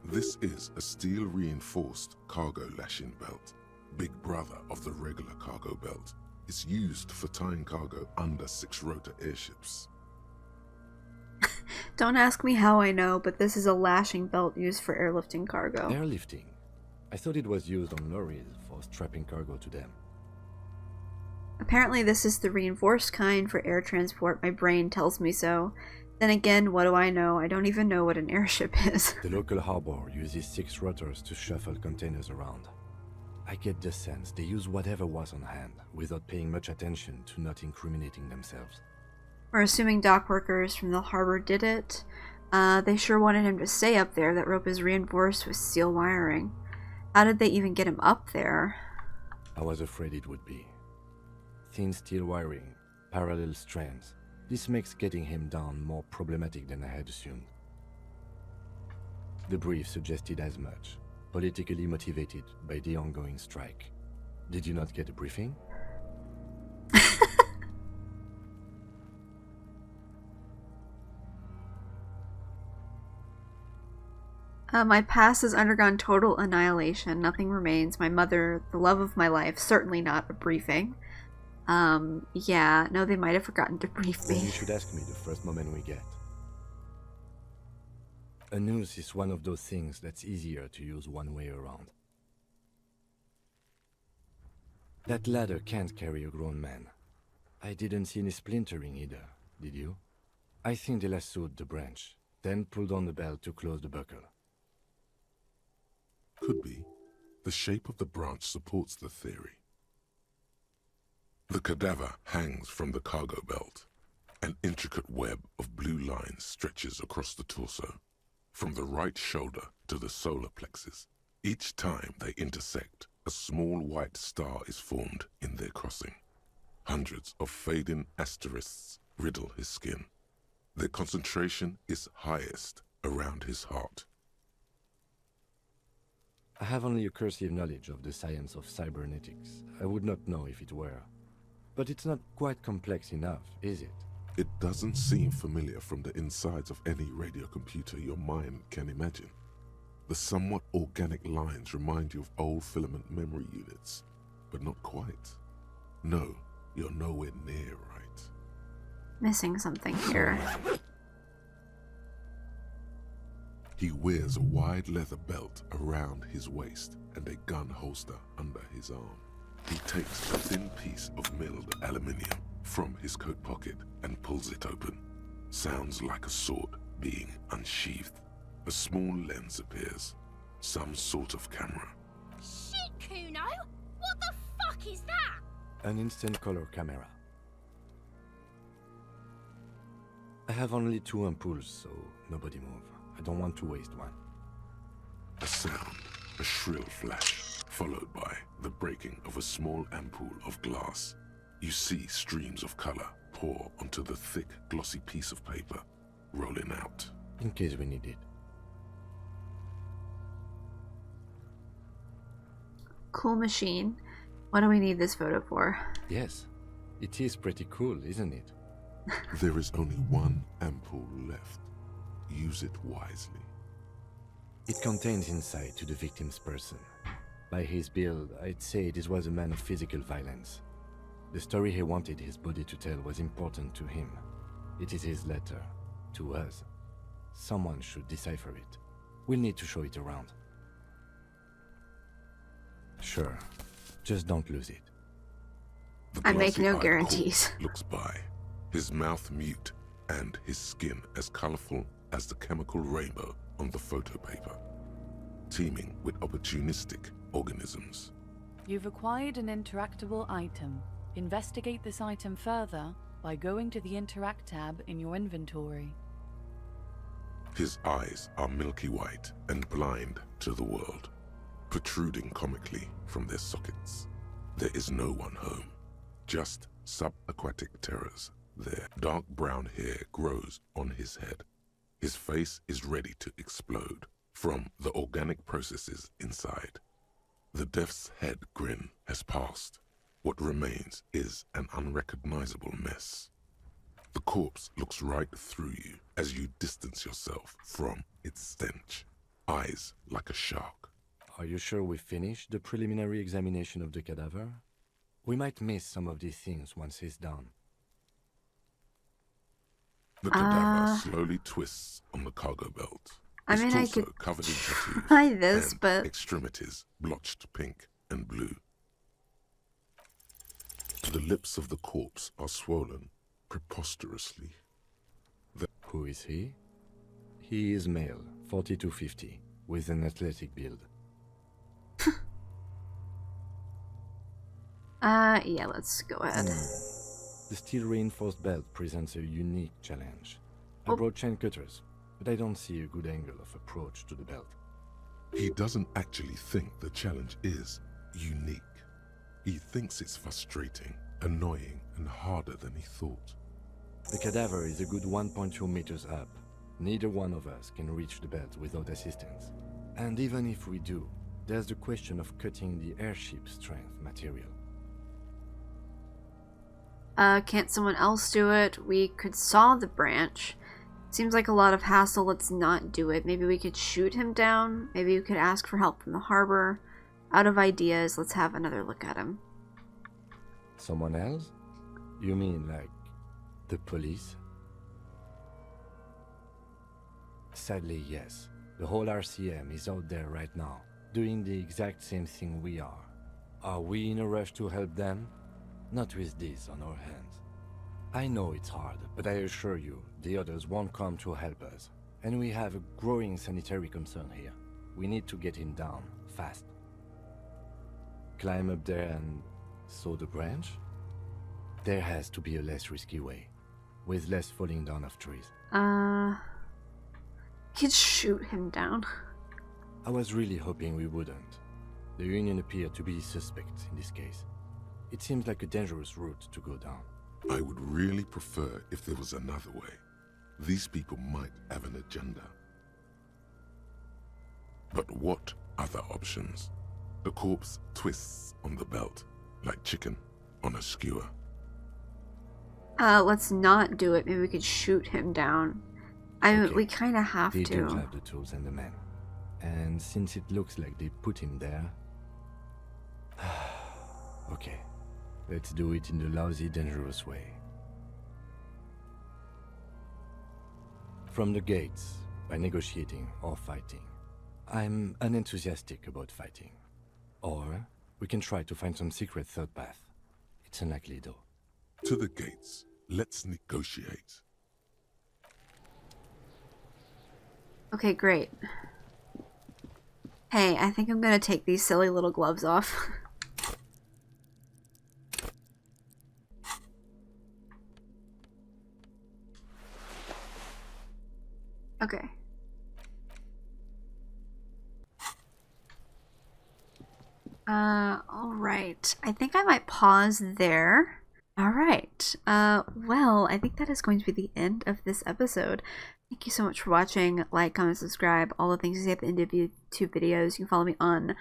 This is a steel-reinforced cargo lashing belt, big brother of the regular cargo belt. It's used for tying cargo under 6-rotor airships. Don't ask me how I know, but this is a lashing belt used for airlifting cargo. Airlifting? I thought it was used on lorries for strapping cargo to them. Apparently this is the reinforced kind for air transport. My brain tells me so. Then again, what do I know? I don't even know what an airship is. The local harbor uses 6 rotors to shuffle containers around. I get the sense they use whatever was on hand, without paying much attention to not incriminating themselves. We're assuming dock workers from the harbor did it. They sure wanted him to stay up there. That rope is reinforced with steel wiring. How did they even get him up there? I was afraid it would be. Thin steel wiring, parallel strands. This makes getting him down more problematic than I had assumed. The brief suggested as much, politically motivated by the ongoing strike. Did you not get a briefing? My past has undergone total annihilation. Nothing remains. My mother, the love of my life, certainly not a briefing. Yeah, no, they might have forgotten to brief me. Well, you should ask me the first moment we get. A noose is one of those things that's easier to use one way around. That ladder can't carry a grown man. I didn't see any splintering either, did you? I think they lassoed the branch, then pulled on the belt to close the buckle. Could be. The shape of the branch supports the theory. The cadaver hangs from the cargo belt. An intricate web of blue lines stretches across the torso, from the right shoulder to the solar plexus. Each time they intersect, a small white star is formed in their crossing. Hundreds of fading asterisks riddle his skin. Their concentration is highest around his heart. I have only a cursive knowledge of the science of cybernetics. I would not know if it were. But it's not quite complex enough, is it? It doesn't seem familiar from the insides of any radio computer your mind can imagine. The somewhat organic lines remind you of old filament memory units, but not quite. No, you're nowhere near right. Missing something here. He wears a wide leather belt around his waist and a gun holster under his arm. He takes a thin piece of milled aluminium from his coat pocket and pulls it open. Sounds like a sword being unsheathed. A small lens appears. Some sort of camera. Shit, Kuno! What the fuck is that? An instant color camera. I have only 2 ampoules, so nobody move. I don't want to waste one. A sound, a shrill flash, followed by the breaking of a small ampoule of glass. You see streams of color pour onto the thick, glossy piece of paper, rolling out. In case we need it. Cool machine. What do we need this photo for? Yes, it is pretty cool, isn't it? There is only 1 ampoule left. Use it wisely. It contains insight to the victim's person. By his build, I'd say this was a man of physical violence. The story he wanted his body to tell was important to him. It is his letter, to us. Someone should decipher it. We'll need to show it around. Sure, just don't lose it. I make no guarantees. Looks by, his mouth mute and his skin as colorful as the chemical rainbow on the photo paper, teeming with opportunistic organisms. You've acquired an interactable item. Investigate this item further by going to the Interact tab in your inventory. His eyes are milky white and blind to the world, protruding comically from their sockets. There is no one home, just subaquatic terrors. Their dark brown hair grows on his head. His face is ready to explode from the organic processes inside. The death's head grin has passed. What remains is an unrecognizable mess. The corpse looks right through you as you distance yourself from its stench, eyes like a shark. Are you sure we finished the preliminary examination of the cadaver? We might miss some of these things once it's done. The cadaver slowly twists on the cargo belt. I mean, I torso could covered in tattoos try this, and but extremities blotched pink and blue. The lips of the corpse are swollen preposterously. Who is he? He is male, 40-50, with an athletic build. Yeah, let's go ahead. The steel-reinforced belt presents a unique challenge. I brought chain cutters, but I don't see a good angle of approach to the belt. He doesn't actually think the challenge is unique. He thinks it's frustrating, annoying, and harder than he thought. The cadaver is a good 1.2 meters up. Neither one of us can reach the belt without assistance. And even if we do, there's the question of cutting the airship strength material. Can't someone else do it? We could saw the branch. Seems like a lot of hassle. Let's not do it. Maybe we could shoot him down. Maybe we could ask for help from the harbor. Out of ideas, let's have another look at him. Someone else? You mean like the police? Sadly, yes. The whole RCM is out there right now, doing the exact same thing we are. Are we in a rush to help them? Not with this on our hands. I know it's hard, but I assure you, the others won't come to help us. And we have a growing sanitary concern here. We need to get him down, fast. Climb up there and saw the branch? There has to be a less risky way, with less falling down of trees. Could shoot him down. I was really hoping we wouldn't. The Union appeared to be suspect in this case. It seems like a dangerous route to go down. I would really prefer if there was another way. These people might have an agenda. But what other options? The corpse twists on the belt, like chicken on a skewer. Let's not do it. Maybe we could shoot him down. We kind of have They to. do have the tools and the men. And since it looks like they put him there... Okay, let's do it in the lousy, dangerous way. From the gates, by negotiating or fighting. I'm unenthusiastic about fighting. Or we can try to find some secret third path. It's unlikely though. To the gates. Let's negotiate. Okay, great. Hey, I think I'm gonna take these silly little gloves off. Okay. Alright. I think I might pause there. Alright. Well, I think that is going to be the end of this episode. Thank you so much for watching. Like, comment, subscribe, all the things you see at the end of YouTube videos. You can follow me on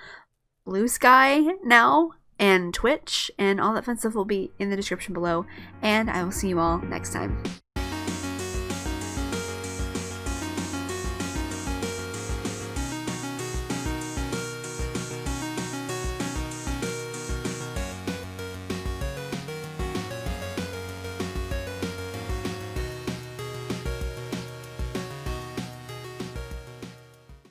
Blue Sky now, and Twitch, and all that fun stuff will be in the description below. And I will see you all next time.